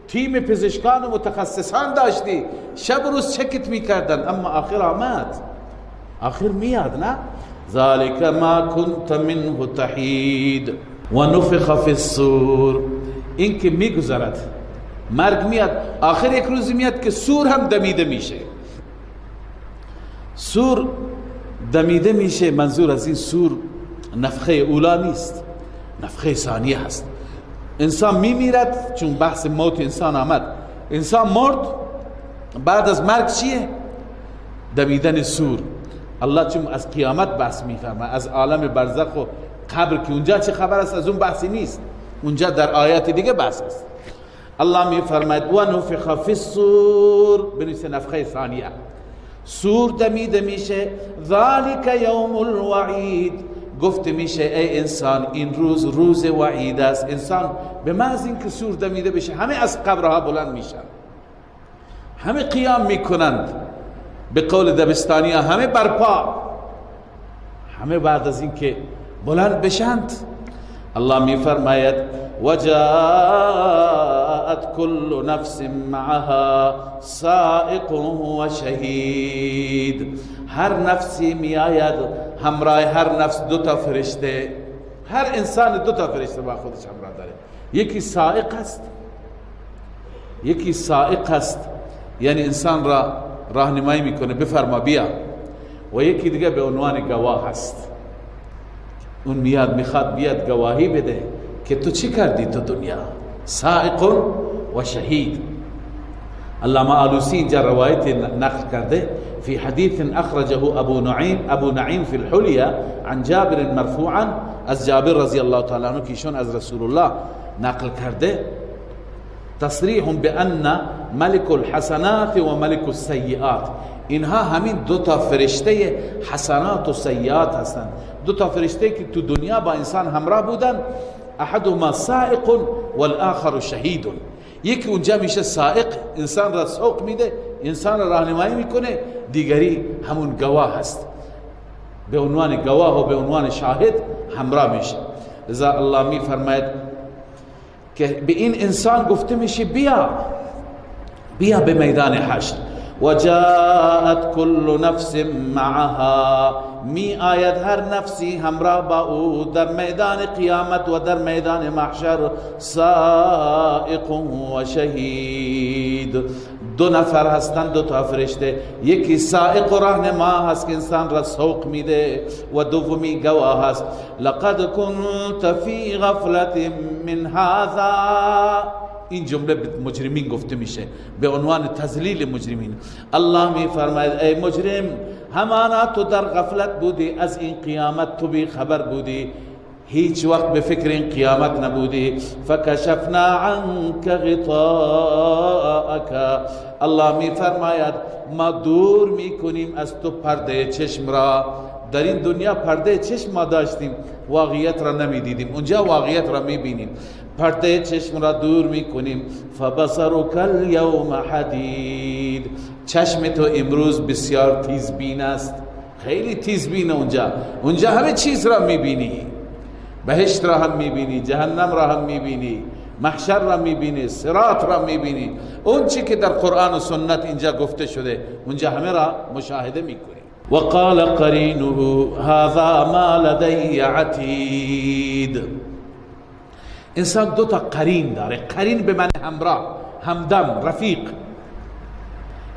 تیم پزشکان و متخصصان داشتی، شب و روز چکت میکردن، اما آخر آمد، آخر میاد. نه ذالک ما کنت منه تحید و نفخ فی الصور. این که میگذرد، مرگ میاد، آخر یک روزی میاد که سور هم دمیده میشه. سور دمیده میشه، منظور از این سور نفخه اولا نیست، نفخه ثانیه هست. انسان میمیرد، چون بحث موت انسان آمد، انسان مرد، بعد از مرگ چیه؟ دمیدن سور. الله چون از قیامت بحث میفهمه، از عالم برزخ و قبر که اونجا چه خبر است، از اون بحثی نیست، اونجا در آیات دیگه بحث است. الله میفرماید و نفخ فی الصور، بنویسه نفخه ثانیه، سور دمیده میشه. ذالک یوم الوعید، گفته میشه ای انسان این روز روز وعید است. انسان به محض اینکه سور دمیده بشه همه از قبرها بلند میشن، همه قیام میکنند، به قول دبستانی ها همه برپا، همه بعد از اینکه بلند بشند. الله میفرماید و جاءت كل نفس معها سائق و شهید. هر نفسی میآید همراه هر نفس دو تا فرشته، هر انسان دو تا فرشته با خودش همراه داره. یکی سائق است، یکی سائق است یعنی انسان را راهنمایی میکنه بفرما بیا، و یکی دیگه به عنوان گواه هست، اون میاد میخواد بیاد گواهی بده که تو چی کردی تو دنیا. سائق و شهید. علامه آلوسی اینجا روایت نقل کرده في حديث أخرجه أبو نعيم في الحلية عن جابر مرفوعا، از جابر رضی الله تعالی عنه کیشون از رسول الله نقل کرده، تصریح بأن ملك الحسنات و ملك السیئات، اینها همین دو تا فرشته حسنات و سیئات هستند. دو تا فرشته که تو دنیا با انسان همراه بودن، احدهما سائق والآخر شهید. یکی اونجا میشه سائق، انسان را سوق میده، انسان را راهنمایی میکنه، دیگری همون گواه هست، به عنوان گواه و به عنوان شاهد همراه میشه. لذا الله میفرماید که به این انسان گفته میشه بیا به میدان حشر. و جاءت كل نفس معها، می آید هر نفسی همراه با او در میدان قیامت و در میدان محشر. سائق و شهید، دو نفر هستند، دو تا فرشته، یکی سائق و راهنما هست که انسان را سوق میده، و دومی گواه هست. لقد كنت في غفلة من هذا، این جمله به مجرمین گفته میشه به عنوان تذلیل مجرمین. الله می فرماید ای مجرم، همانا تو در غفلت بودی از این قیامت، تو بی خبر بودی، هیچ وقت به فکر این قیامت نبودی. فکشفنا عنک غطاءک، الله می فرماید ما دور می کنیم از تو پرده چشم را. در این دنیا پرده چشم ما داشتیم، واقعیت را نمی دیدیم، اونجا واقعیت را می بینیم. پرده چشم را دور می کنیم. فبصرک اليوم حدید، چشم تو امروز بسیار تیزبین است، خیلی تیزبین. اونجا همه چیز را می بینی، بهشت را هم می بینی، جهنم را هم می بینی، محشر را می بینی، صراط را می بینی. اون چی که در قرآن و سنت اینجا گفته شده اونجا همه را مشاهده می کنی. وقال قرینه هذا ما لدی عتید. انسان دو تا قرین داره، قرین به معنی همراه، همدم، رفیق.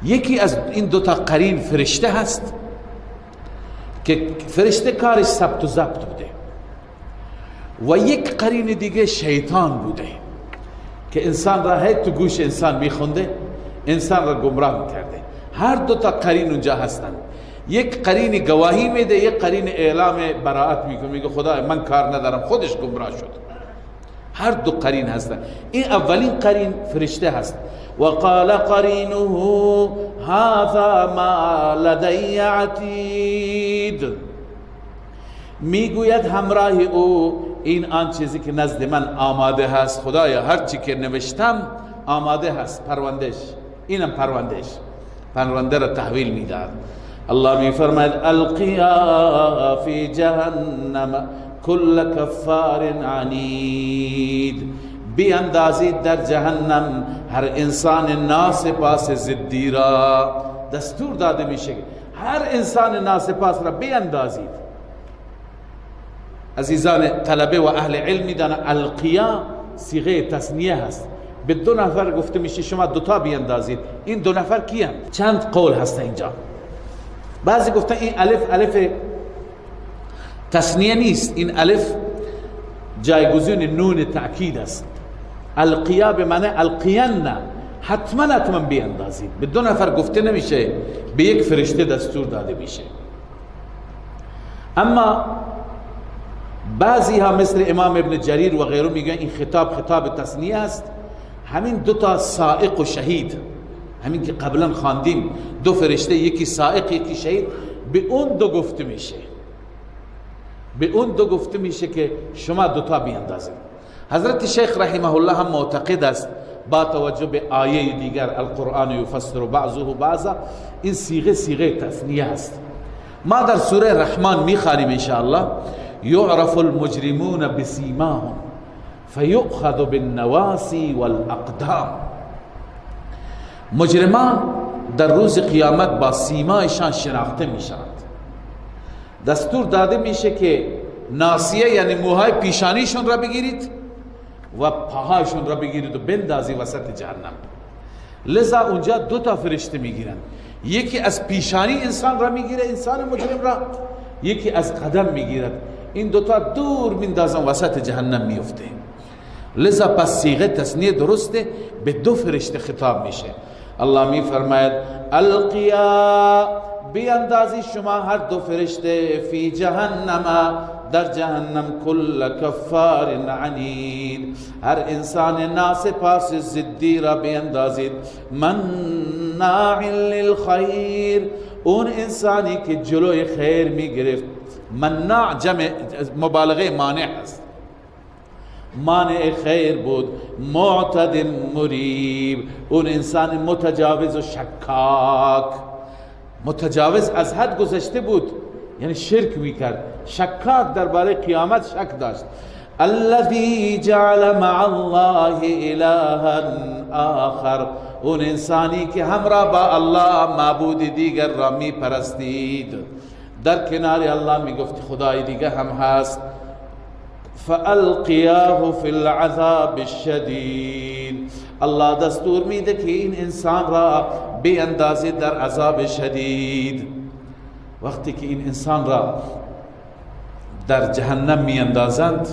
یکی از این دو تا قرین فرشته هست که فرشته کارش ثبت و ضبط بوده، و یک قرین دیگه شیطان بوده که انسان را هی تو گوش انسان میخونده، انسان را گمراه میکرده. هر دو تا قرین اونجا هستن. یک قرین گواهی میده، یک قرین اعلام براءت میکنه، میگه خدا من کار ندارم، خودش گمراه شد. هر دو قرین هستن. این اولین قرین فرشته هست. وقال قرینه هذا ما لدی عتید، میگوید همراه او این آن چیزی که نزد من آماده هست. خدایا هر چی که نوشتم آماده هست، پروندهش، اینم پروندهش. پرونده را تحویل میداد. الله میفرماید القیا فی جهنم کل کفار عنید، بیاندازید در جهنم هر انسان ناسپاس ضدی را. دستور داده میشه هر انسان ناسپاس را بیاندازید. عزیزان طلبه و اهل علم میدانند القیا صیغه تثنیه هست، به دو نفر گفته میشه شما دوتا بیاندازید. این دو نفر کیان؟ چند قول هست اینجا. بعضی گفتن این الف تثنیه نیست، این الف جایگزین نون تأکید است. القیا به معنی القین، حتما بیاندازید. به دو نفر گفته نمیشه، به یک فرشته دستور داده میشه. اما بعضی ها مثل امام ابن جریر و غیره میگن این خطاب تثنیه است. همین دو تا سائق و شهید، همین که قبلا خواندیم، دو فرشته، یکی سائق یکی شهید، به اون دو گفته میشه، به اون دو گفته میشه که شما دوتا بیاندازید. حضرت شیخ رحمه الله هم معتقد است با توجه به آیه دیگر القرآن یفسر بعضه بعضا، این صیغه تثنیه است. ما در سوره رحمان میخوانیم ان شاء الله یعرف المجرمون بسیماهم فیؤخذ بالنواصی والاقدام. مجرمان در روز قیامت با سیمایشان شناخته میشند. دستور داده میشه که ناصیه یعنی موهای پیشانیشون را بگیرید و پاهایشون را بگیرید و بندازی وسط جهنم. لذا اونجا دو تا فرشته میگیرن، یکی از پیشانی انسان را میگیره، انسان مجرم را، یکی از قدم میگیرد. این دوتا دور میندازن وسط جهنم میفته. لذا پس صیغه تثنیه درسته، به دو فرشته خطاب میشه. الله میفرماید القیا، بیاندازی شما هر دو فرشته، فی جهنم، در جهنم، کل کفار عنید، هر انسان ناسپاس ضدی را بیاندازید، مناع للخیر، اون انسانی که جلوی خیر میگرفت. مناع جمع مبالغه مانع است، مانع خیر بود. معتد مریب، اون انسان متجاوز و شکاک، متجاوز از حد گذشته بود، یعنی شرک میکرد، شکاک درباره قیامت شک داشت. الذي جعل مع الله الها آخر، اون انسانی که همراه با الله معبود دیگر را می پرستید. در کنار الله می گفت خدای دیگر هم هست. فالقیاه فی العذاب الشدید، الله دستور میده که این انسان را بیاندازید در عذاب شدید. وقتی که این انسان را در جهنم میاندازند،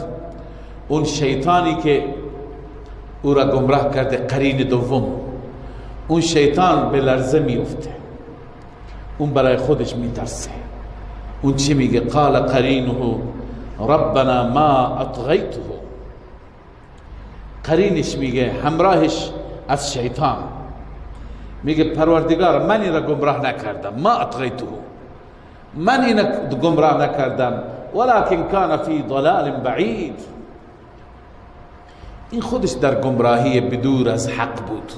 اون شیطانی که او را گمراه کرده، قرین دوم، اون شیطان به لرزه میفته، اون برای خودش میترسه. اون چی میگه؟ قال قرینه ربنا ما اطغیته، قرینش میگه، همراهش از شیطان میگه پروردگار من این را گمراه نکردم، ما اطغیته، من این گمراه نکردم، ولكن کان فی ضلال بعید، این خودش در گمراهی بدور از حق بود،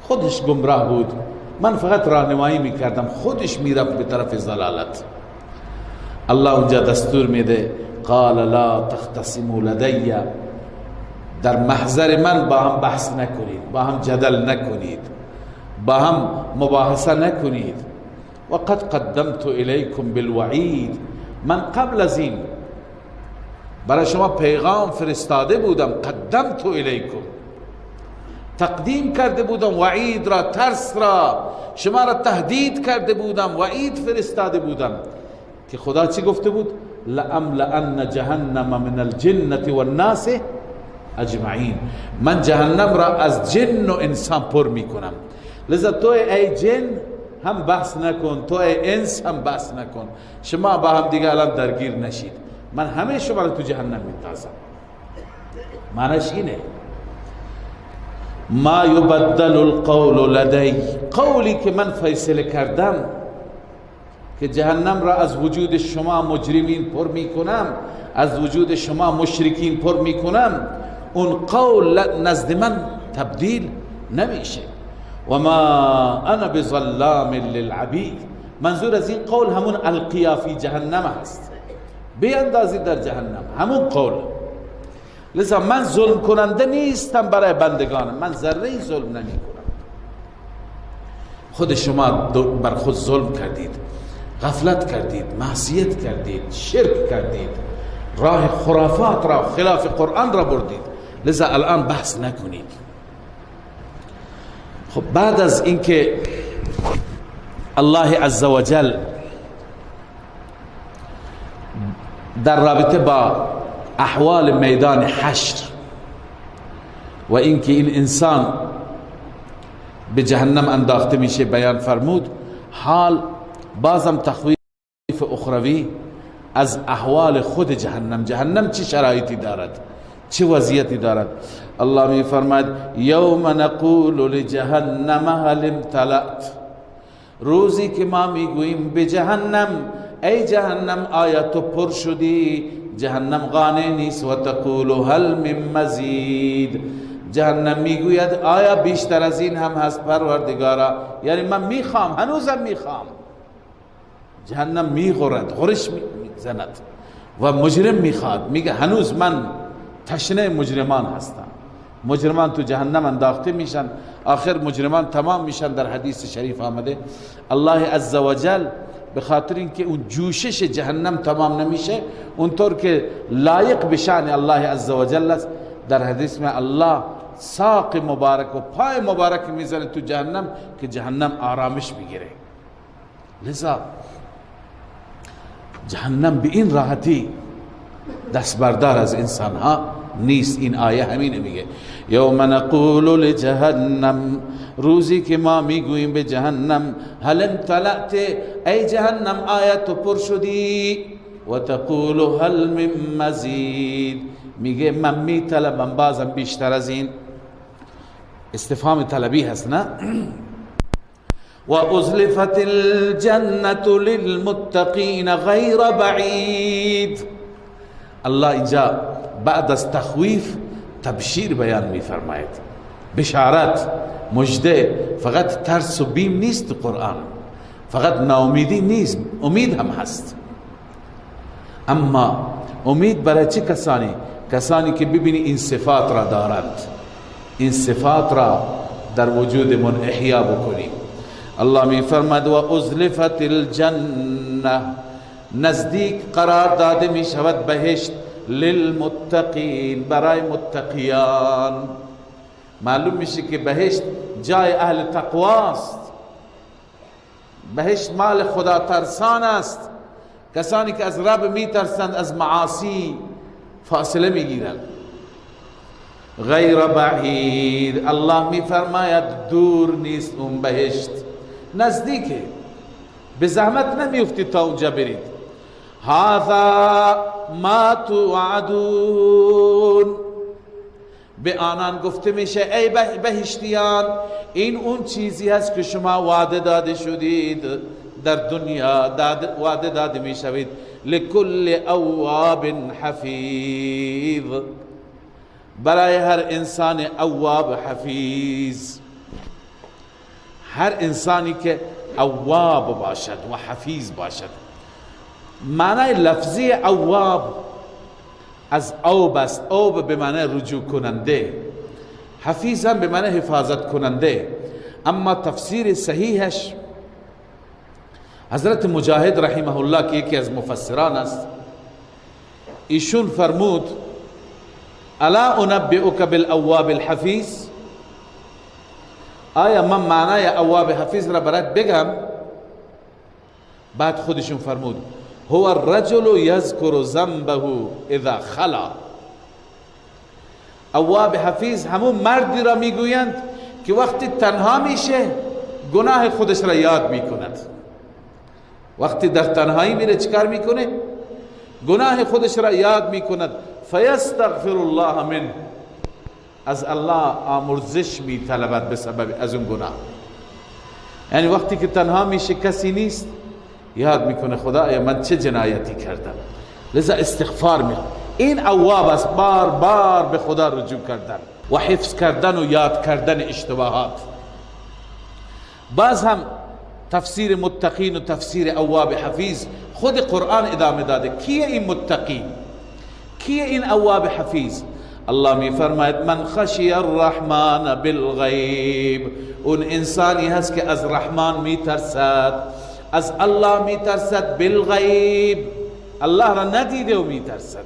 خودش گمراه بود، من فقط راهنمایی میکردم، خودش میرفت به طرف ضلالت. الله اونجا دستور میده قال لا تختصموا لدی، در محضر من با هم بحث نکنید، با هم جدل نکنید، با هم مباحثه نکنید. وقد قدمت الیکم بالوعید، من قبل از این برای شما پیغام فرستاده بودم. قدمت الیکم، تقدیم کرده بودم، وعید را، ترس را، شما را تهدید کرده بودم، وعید فرستاده بودم. که خدا چی گفته بود؟ لأملأن جهنم من الجنة والناس اجمعین، من جهنم را از جن و انسان پر میکنم. لذا تو ای جن هم بحث نکن، تو ای انس هم بحث نکن، شما با هم دیگه الان درگیر نشید، من همه شما را تو جهنم میتازم. معنیش اینه ما یبدل القول لدی، قولی که من فیصله کردم که جهنم را از وجود شما مجرمین پر میکنم، از وجود شما مشرکین پر میکنم، اون قول نزد من تبدیل نمیشه. و ما انا بظلام للعبید. منظور از این قول همون القیا فی جهنم هست، بیاندازید در جهنم، همون قول. لذا من ظلم کننده نیستم برای بندگانم، من ذره ظلم نمی کنم. خود شما بر خود ظلم کردید، غفلت کردید، معصیت کردید، شرک کردید، راه خرافات را خلاف قرآن را بردید. لذا الان بحث نکنید. خب بعد از اینکه الله عزوجل در رابطه با احوال میدان حشر و اینکه این انسان به جهنم انداخته میشه بیان فرمود، حال بازم تخویف اخروی از احوال خود جهنم چه شرایطی دارد، چه وضعیتی دارد. الله می فرماید یوم نقول لجهنم هل امتلأت، روزی که ما میگوییم به جهنم ای جهنم آیا تو پر شدی؟ جهنم قانع نیست. و تقول هل من مزید، جهنم میگوید آیا بیشتر از این هم هست پروردگارا؟ یعنی من میخوام، هنوزم میخوام. جهنم میغرد، غرش میزند و مجرم میخواد، میگه هنوز من تشنه مجرمان هستم. مجرمان تو جهنم انداخته میشن، آخر مجرمان تمام میشن. در حدیث شریف آمده الله عزوجل به خاطر اینکه اون جوشش جهنم تمام نمیشه، اونطور که لایق به شأن الله عزوجل است، در حدیث میں الله ساق مبارک و پای مبارک میزنه تو جهنم که جهنم آرامش بگیره. لذا جهنم به این راحتی دست بردار از انسان ها نیست. این آیه همینه میگه یوم نقول لجهنم، روزی که ما میگوییم به جهنم هل امتلأت، ای جهنم آیا تو پر شدی؟ و تقول هل من مزید، میگه من میطلبم بازم بیشتر از این. استفهام طلبی هست نه؟ و ازلفت الجنة للمتقین غیر بعید. الله اینجا بعد از تخویف تبشیر بیان میفرماید، بشارت، مجده. فقط ترس و بیم نیست قرآن، فقط ناامیدی نیست، امید هم هست. اما امید برای چه کسانی؟ کسانی که ببینی این صفات را دارند، این صفات را در وجود من احیا بکنیم. الله می فرماید و ازلفت الجنه، نزدیک قرار داده می شود بهشت، للمتقین، برای متقیان. معلوم میشه که بهشت جای اهل تقواست، بهشت مال خدا ترسان است. کسانی که از رب می ترسند از معاصی فاصله می گیرند. غیر بعید، الله می فرماید دور نیست اون بهشت، نزدیکه، به زحمت نمیفتی تا اونجا برید. هذا ما توعدون، به آنان گفته میشه ای بهشتیان این اون چیزی هست که شما وعده داده شدید در دنیا، وعده داده میشوید. لکل اواب حفیظ، برای هر انسان اواب حفیظ، هر انسانی که اواب باشد و حفیظ باشد. معنی لفظی اواب از اوب است، اوب به معنی رجوع کننده، حفیظ هم به معنی حفاظت کننده. اما تفسیر صحیحش حضرت مجاهد رحمه الله که یکی از مفسران است، ایشون فرمود الا انبئک بالاواب الحفیظ، آیا من معنای اواب حفیظ را برات بگم؟ بعد خودشون فرمود هو الرجل یذکر ذنبه اذا خلا، اواب حفیظ همون مردی را میگویند که وقتی تنها میشه گناه خودش را یاد میکند. وقتی در تنهایی میره چیکار میکنه؟ گناه خودش را یاد میکند. فیستغفر الله منه، از الله آمرزش میطلبد به سبب از اون گناه. یعنی وقتی که تنها میشه کسی نیست یاد میکنه خدایا من چه جنایتی کردم، لذا استغفار میکنه. این اواب است، بار بار به خدا رجوع کردن و حفظ کردن و یاد کردن اشتباهات. باز هم تفسیر متقین و تفسیر اواب حفیظ خود قرآن ادامه داده. کیه این متقین؟ کیه این اواب حفیظ؟ الله می فرماید من خشی الرحمن بالغیب، اون انسانی هست که از رحمان می ترسد، از الله می ترسد، بالغیب الله را ندیده و می ترسد.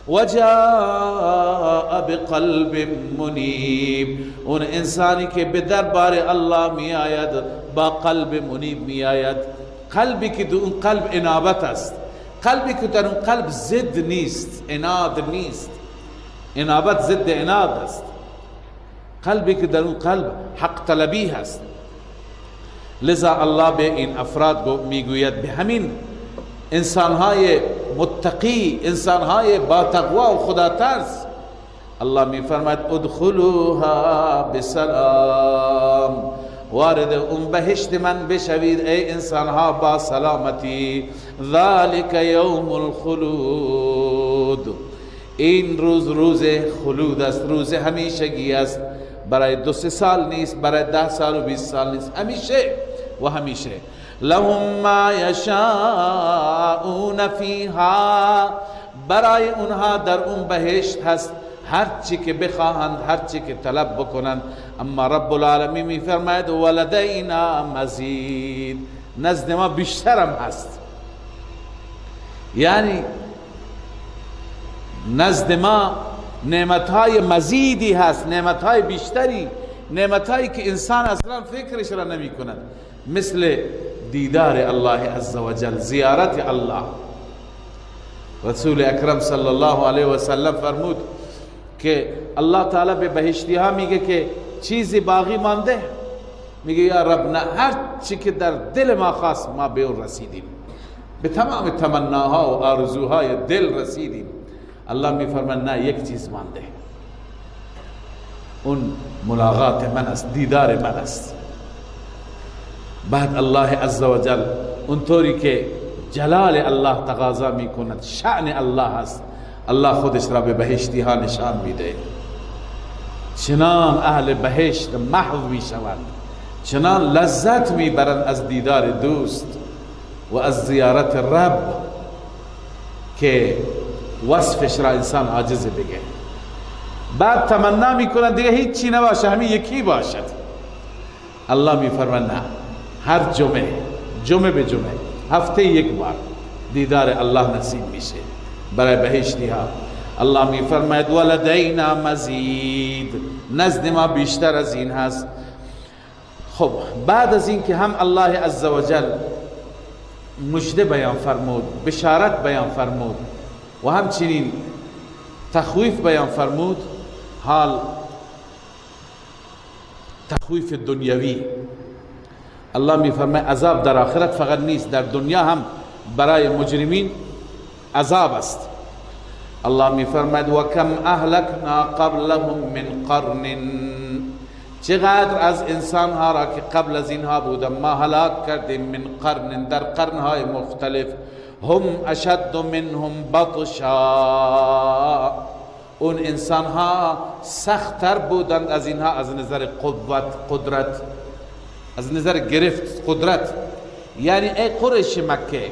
و جاء بقلب منیب، اون انسانی که به دربار الله می آید با قلب منیب می آید. قلبی که در اون قلب انابت است، قلبی که در اون قلب ضد نیست، اناد نیست. انابت ضد اناد است. قلبی که در اون قلب حق طلبی هست. لذا الله به این افراد میگوید به همین انسانهای متقی، انسانهای با تقوا و خدا ترس، الله میفرماید ادخلوها بسلام، وارد اون بهشت من بشوید ای انسانها با سلامتی. ذالک یوم الخلود، این روز روز خلود است، روز همیشگی است. برای 2-3 سال نیست، برای 10 سال و 20 سال نیست، همیشه و همیشه. لهم ما یشاءون فیها، برای اونها در اون بهشت هست هر چی که بخواهند، هر چی که طلب بکنند. اما رب العالمین می فرماید ولدینا مزید، نزد ما بیشترم هست. یعنی نزد ما نعمتهای مزیدی هست، نعمتهای بیشتری، نعمتهایی که انسان اصلا فکرش را نمی کند، مثل دیدار الله عزوجل، زیارت الله. رسول اکرم صلی الله علیه و سلم فرمود که الله تعالی به بهشتی ها میگه که چیزی باقی مانده؟ میگه یا رب نه، هر چی که در دل ما خواست ما به اون رسیدیم، به تمام تمناها و آرزوهای دل رسیدیم. الله میفرماید نه، یک چیز مانده، اون ملاقات من است، دیدار من است. بعد الله عزوجل اونطوری که جلال الله تقاضا میکند، شأن الله است، الله خودش را به بهشتی ها نشان میده. چنان اهل بهشت محو میشوند، چنان لذت میبرند از دیدار دوست و از زیارت رب که وصفش را انسان عاجز بگه. بعد تمنا میکنند دیگه هیچ چی نباشه، همین یکی باشد. الله میفرماید نه، هر جمعه به جمعه، هفته یک بار دیدار الله نصیب میشه برای بهشتی ها. الله میفرماید ولدینا مزید، نزد ما بیشتر از این هست. خب بعد از این که هم الله عزوجل مژده بیان فرمود، بشارت بیان فرمود و همچنین تخویف بیان فرمود، حال تخویف دنیوی. الله میفرماید عذاب در آخرت فقط نیست، در دنیا هم برای مجرمین عذاب است. الله میفرماید و کم اهلکنا قبلهم من قرن، چقدر از انسان ها را که قبل از اینها بودن ما هلاک کردیم، من قرن، در قرنهای مختلف، هم اشد منهم بطشا، اون انسان ها سخت‌تر بودند از اینها از نظر قوت، قدرت، از نظر گرفت قدرت. یعنی ای قریش مکه،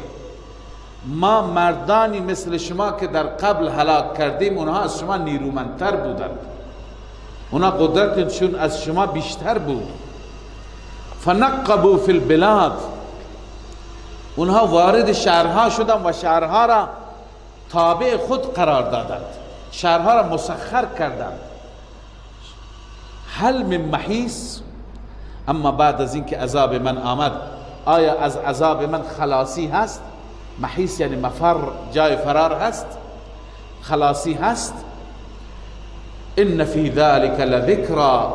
ما مردانی مثل شما که در قبل هلاک کردیم، اونها از شما نیرومندتر بودند، اونها قدرتشون از شما بیشتر بود. فنقبوا فی البلاد، اونها وارد شهرها شدند و شهرها را تابع خود قرار دادند، شهرها را مسخر کردند. هل من محیص، اما بعد از اینکه عذاب من آمد آیا از عذاب من خلاصی هست؟ محیص یعنی مفر، جای فرار هست، خلاصی هست. ان فی ذلک لذکرى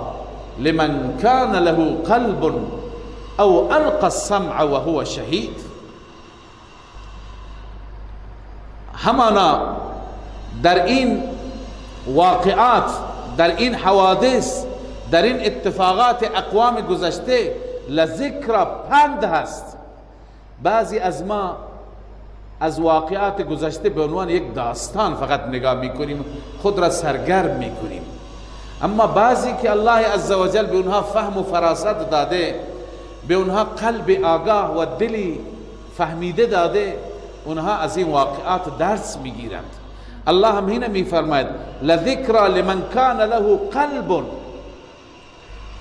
لمن کان له قلب او القى السمع وهو شهید. همانا در این واقعات، در این حوادث، در این اتفاقات اقوام گذشته لذکر، پند هست. بعضی از ما از واقعات گذشته به عنوان یک داستان فقط نگاه میکنیم، خود را سرگرم میکنیم، اما بعضی که الله عزوجل به اونها فهم و فراست داده به اونها قلب آگاه و دلی فهمیده داده، اونها از این واقعات درس میگیرند. الله هم هنا میفرماید لذکر لمن کان له قلب،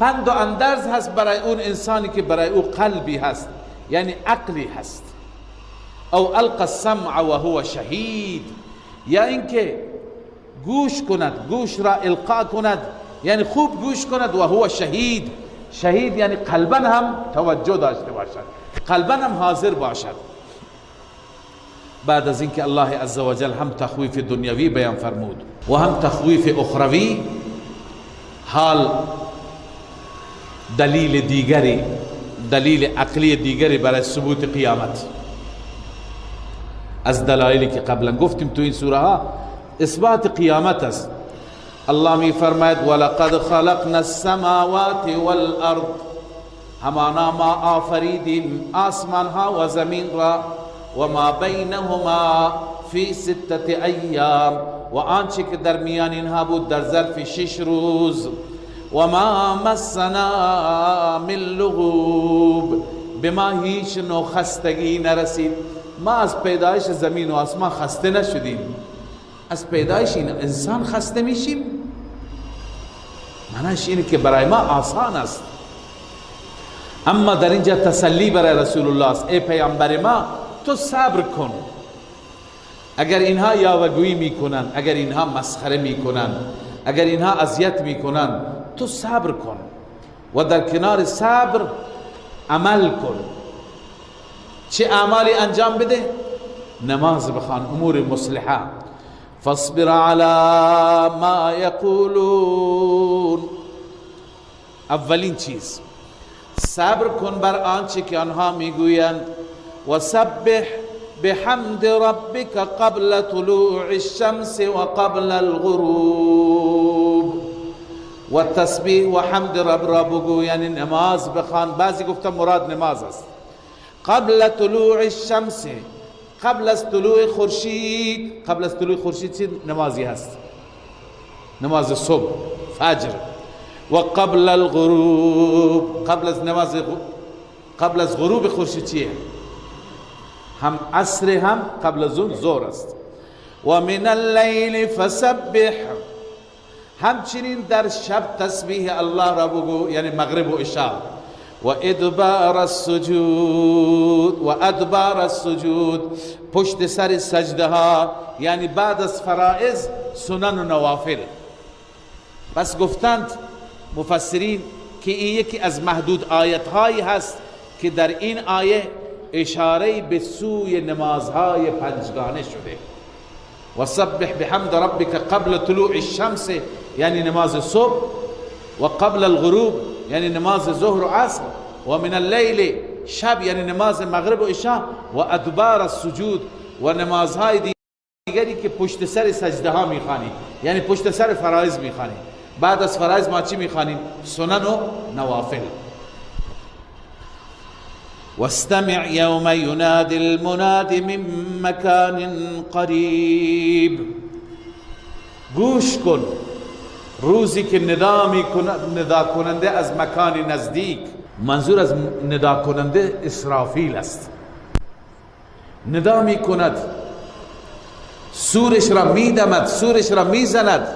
پند و اندرز هست برای اون انسانی که برای او قلبی هست، یعنی عقلی هست. او القى السمع و هو شهید، یا اینکه گوش کند، گوش را القا کند، یعنی خوب گوش کند و هو شهید. شهید یعنی قلبا هم توجه داشته باشد، قلبا هم حاضر باشد. بعد از اینکه الله عزوجل هم تخویف دنیوی بیان فرمود و هم تخویف اخروی، حال دلیل دیگری، دلیل عقلی دیگری برای ثبوت قیامت از دلایلی که قبلا گفتیم تو این سوره ها اثبات قیامت است. الله می فرماید ولقد خلقنا السماوات والارض، همانا ما آفریدیم آسمان ها و زمین را، و ما بینهما فی 6 ایام، و آنچه که در میان اینها بود در ظرف 6 روز. و ما مسنا من لغوب، به ما هیچ نوع خستگی نرسید. ما از پیدایش زمین و آسمان خسته نشدیم. از پیدایش این انسان خسته میشیم؟ معنیش اینه که برای ما آسان است. اما در اینجا تسلی برای رسول الله است. ای پیامبر ما، تو صبر کن. اگر اینها یاوه‌گویی میکنن، اگر اینها مسخره میکنن، اگر اینها اذیت میکنن، تو صبر کن و در کنار صبر عمل کن. چه اعمالی انجام بده؟ نماز بخوان، امور مصلحه. فاصبر على ما یقولون، اولین چیز صبر کن بر آنچه که آنها میگویند. و سبح بحمد ربك قبل طلوع الشمس و قبل الغروب، و تسبیح و حمد رب را بگو، یعنی نماز بخوان. بعضی گفتن مراد نماز است. قبل طلوع الشمس، قبل از طلوع خورشید. قبل از طلوع خورشید چی نمازی هست؟ نماز صبح، فجر. و قبل الغروب، قبل از نماز قبل از غروب خورشید چیه؟ هم عصر هم قبل از اون ظهر است. و من اللیل فسبح، همچنین در شب تسبیح الله را بگو، یعنی مغرب و عشاء. و ادبار السجود، و ادبار السجود، پشت سر سجده ها، یعنی بعد از فرائض سنن و نوافل. پس گفتند مفسرین که این یکی از محدود آیت هایی هست که در این آیه اشاره به سوی نمازهای پنجگانه شده. و سبح بحمد ربک قبل طلوع الشمس، یعنی نماز صبح، و قبل الغروب یعنی نماز ظهر و عصر، و من اللیل شب یعنی نماز مغرب و عشاء، و ادبار السجود، و نمازهای دیگری که پشت سر سجده ها میخوانی، یعنی پشت سر فرائض میخوانی. بعد از فرائض ما چی میخوانیم؟ سنن و نوافل. واستمع یوم ینادی المنادی من مکان قریب، گوش کن روزی که ندا کننده از مکان نزدیک. منظور از ندا کننده اسرافیل است. ندا می کند، سورش را می دمد، سورش را می زند،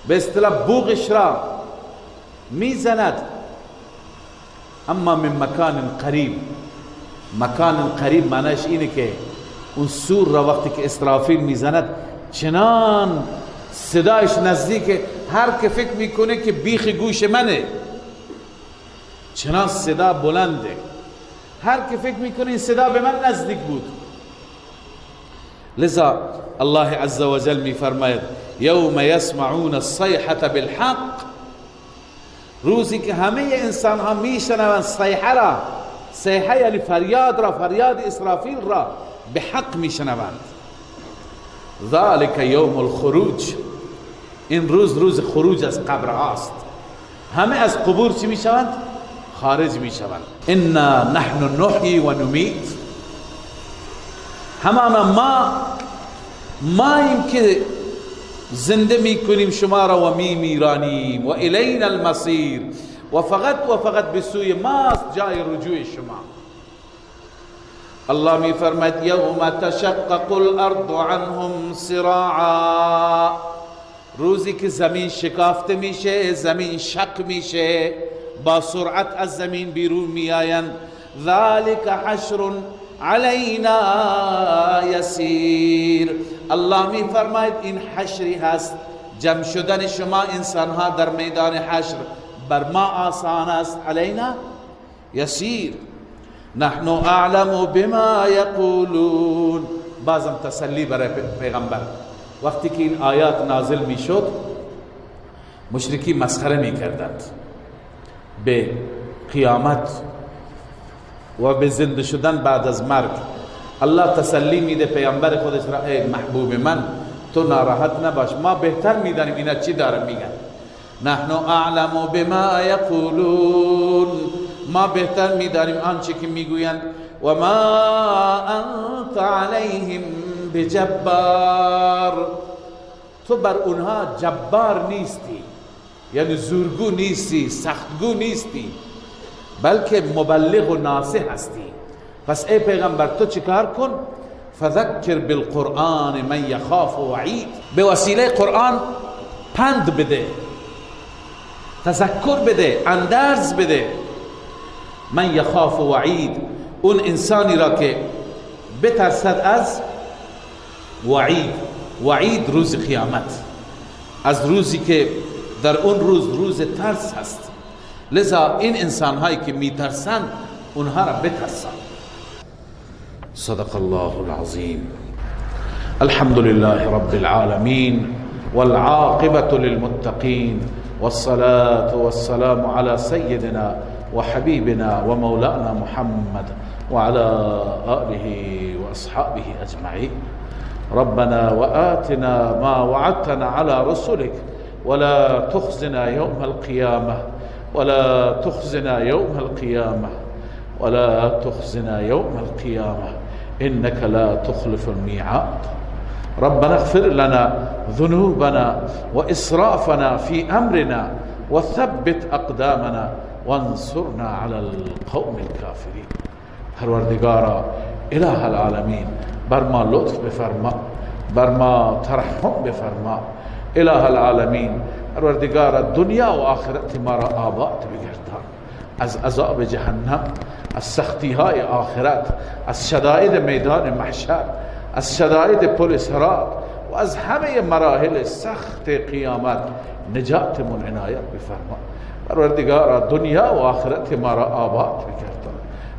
به اصطلاح بوغش را می زند. اما من مکان قریب، مکان قریب معنیش اینه که اون سور را وقتی که اسرافیل می زند چنان صدایش نزدیک، هر که فکر میکنه که بیخ گوش منه، چنان صدا بلنده. هر که فکر میکنه این صدا به من نزدیک بود. لذا الله عز وجل میفرماید یوم یسمعون الصیحة بالحق، روزی که همه انسان ها میشنوند صیحه را، صیحه یعنی فریاد را، فریاد اسرافیل را به حق میشنوند. ذالک یوم الخروج، این روز روز خروج از قبر هاست. همه از قبور چی میشوند؟ خارج میشوند. انا نحن نحیی و نمیت، همانا ماییم که زنده میکنیم شما را و میمیرانیم. و الینا المصیر، و فقط به سوی ماست جای رجوع شما. الله می فرماید یوم تشقق الارض عنهم سراعا، روزی که زمین شکافته میشه، زمین شق میشه، با سرعت از زمین بیرون میآیند. ذلك حشر علینا یسیر، الله می فرماید این حشری هست، جمع شدن شما انسان ها در میدان حشر بر ما آسان است. علینا یسیر، نحن اعلم بما یقولون. بازم تسلی برای پیغمبر، وقتی که این آیات نازل می شد مشرکی مسخره می کردند به قیامت و به زنده شدن بعد از مرگ. الله تسلی میده پیامبر خودش را، ای محبوب من تو ناراحت نباش، ما بهتر میدانیم اینا چی دارن میگن. نحن اعلم بما یقولون، ما بهتر میدانیم آنچه که میگویند. و ما انت علیهم بجبار، تو بر اونها جبار نیستی، یعنی زورگو نیستی، سختگو نیستی، بلکه مبلغ و ناصح هستی. پس ای پیغمبر تو چیکار کن؟ فذکر بالقرآن من یخاف وعید، به وسیله قرآن پند بده، تذکر بده، اندرز بده. من یخاف وعید، اون انسانی را که بترسد از وعید. وعید روز قیامت، از روزی که در اون روز ترس هست. لذا این انسان هایی که میترسن اونها را بترسن. صدق الله العظیم. الحمد لله رب العالمين والعاقبة للمتقين والصلاة والسلام على سيدنا وحبيبنا ومولانا محمد وعلى آله وأصحابه أجمعين. ربنا وآتنا ما وعدتنا على رسلك ولا تخزنا يوم القيامة ولا تخزنا يوم القيامة ولا تخزنا يوم القيامة إنك لا تخلف الميعاد. ربنا اغفر لنا ذنوبنا وإسرافنا في أمرنا وثبت أقدامنا وانصرنا على القوم الكافرين. پروردگارا اله العالمین بر ما لطف بفرما، بر ما ترحم بفرما. اله العالمین پروردگارا دنیا و آخرت ما را آباد بگردان، از عذاب جهنم، از سختی های آخرت، از شدائد میدان محشر، از شدائد پل صراط و از همه مراحل سخت قیامت نجاتمون عنایت بفرما. پروردگارا دنیا و آخرت ما را آباد بگردان،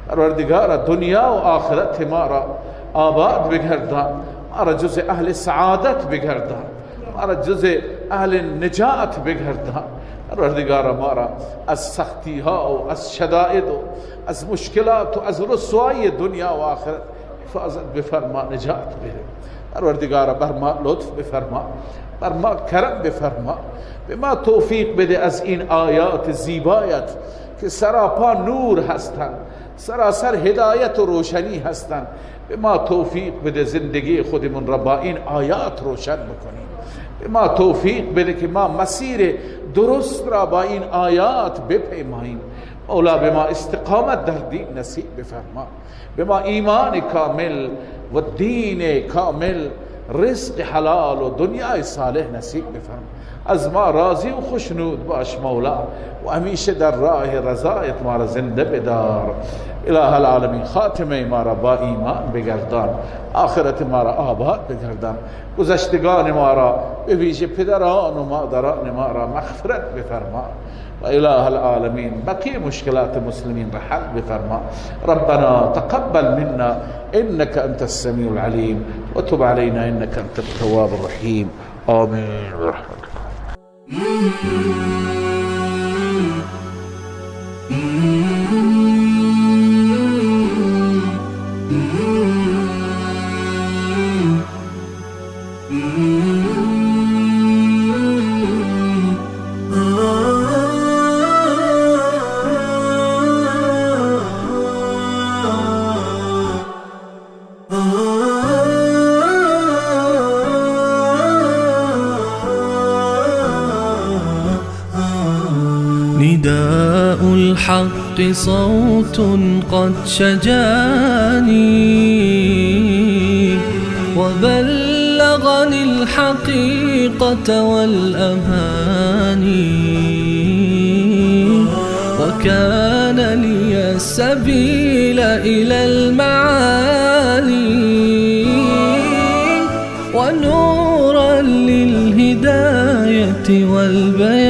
پروردگارا دنیا و آخرت ما را آباد بگردان، ما را جز اهل سعادت بگردان، ما را جز اهل نجات بگردان. پروردگارا ما را از سختی ها و از شدائد و از مشکلات و از رسوایی دنیا و آخرت حفاظت بفرما، نجات بده. پروردگارا بر ما لطف بفرما، بر ما کرم بفرما، به ما توفیق بده از این آیات زیبایت که سراپا نور هستند، سراسر هدایت و روشنی هستند. به ما توفیق بده زندگی خودمون را با این آیات روشن بکنیم. به ما توفیق بده که ما مسیر درست را با این آیات بپیماییم. مولا به ما استقامت در دین نصیب بفرما، به ما ایمان کامل و دین کامل، رزق حلال و دنیای صالح نصیب بفرما. از ما راضی و خوشنود باش مولا و همیشه در راه رضایت ما را زنده بدار. اله العالمین خاتمه ما را با ایمان بگردان، آخرت ما را آباد بگردان، گذشتگان ما را به ویژه پدران و مادران ما را مغفرت بفرما. و اله العالمین بقیه مشکلات مسلمین را حل بفرما. ربنا تقبل منا انك انت السميع العليم وتب علينا انك انت التواب الرحيم. آمين برحمتك. نداء نداء الحق صوت قد شجاني وبلغني الحقيقة والأماني وكان لي السبيل إلى المعالي ونورا للهداية والبيان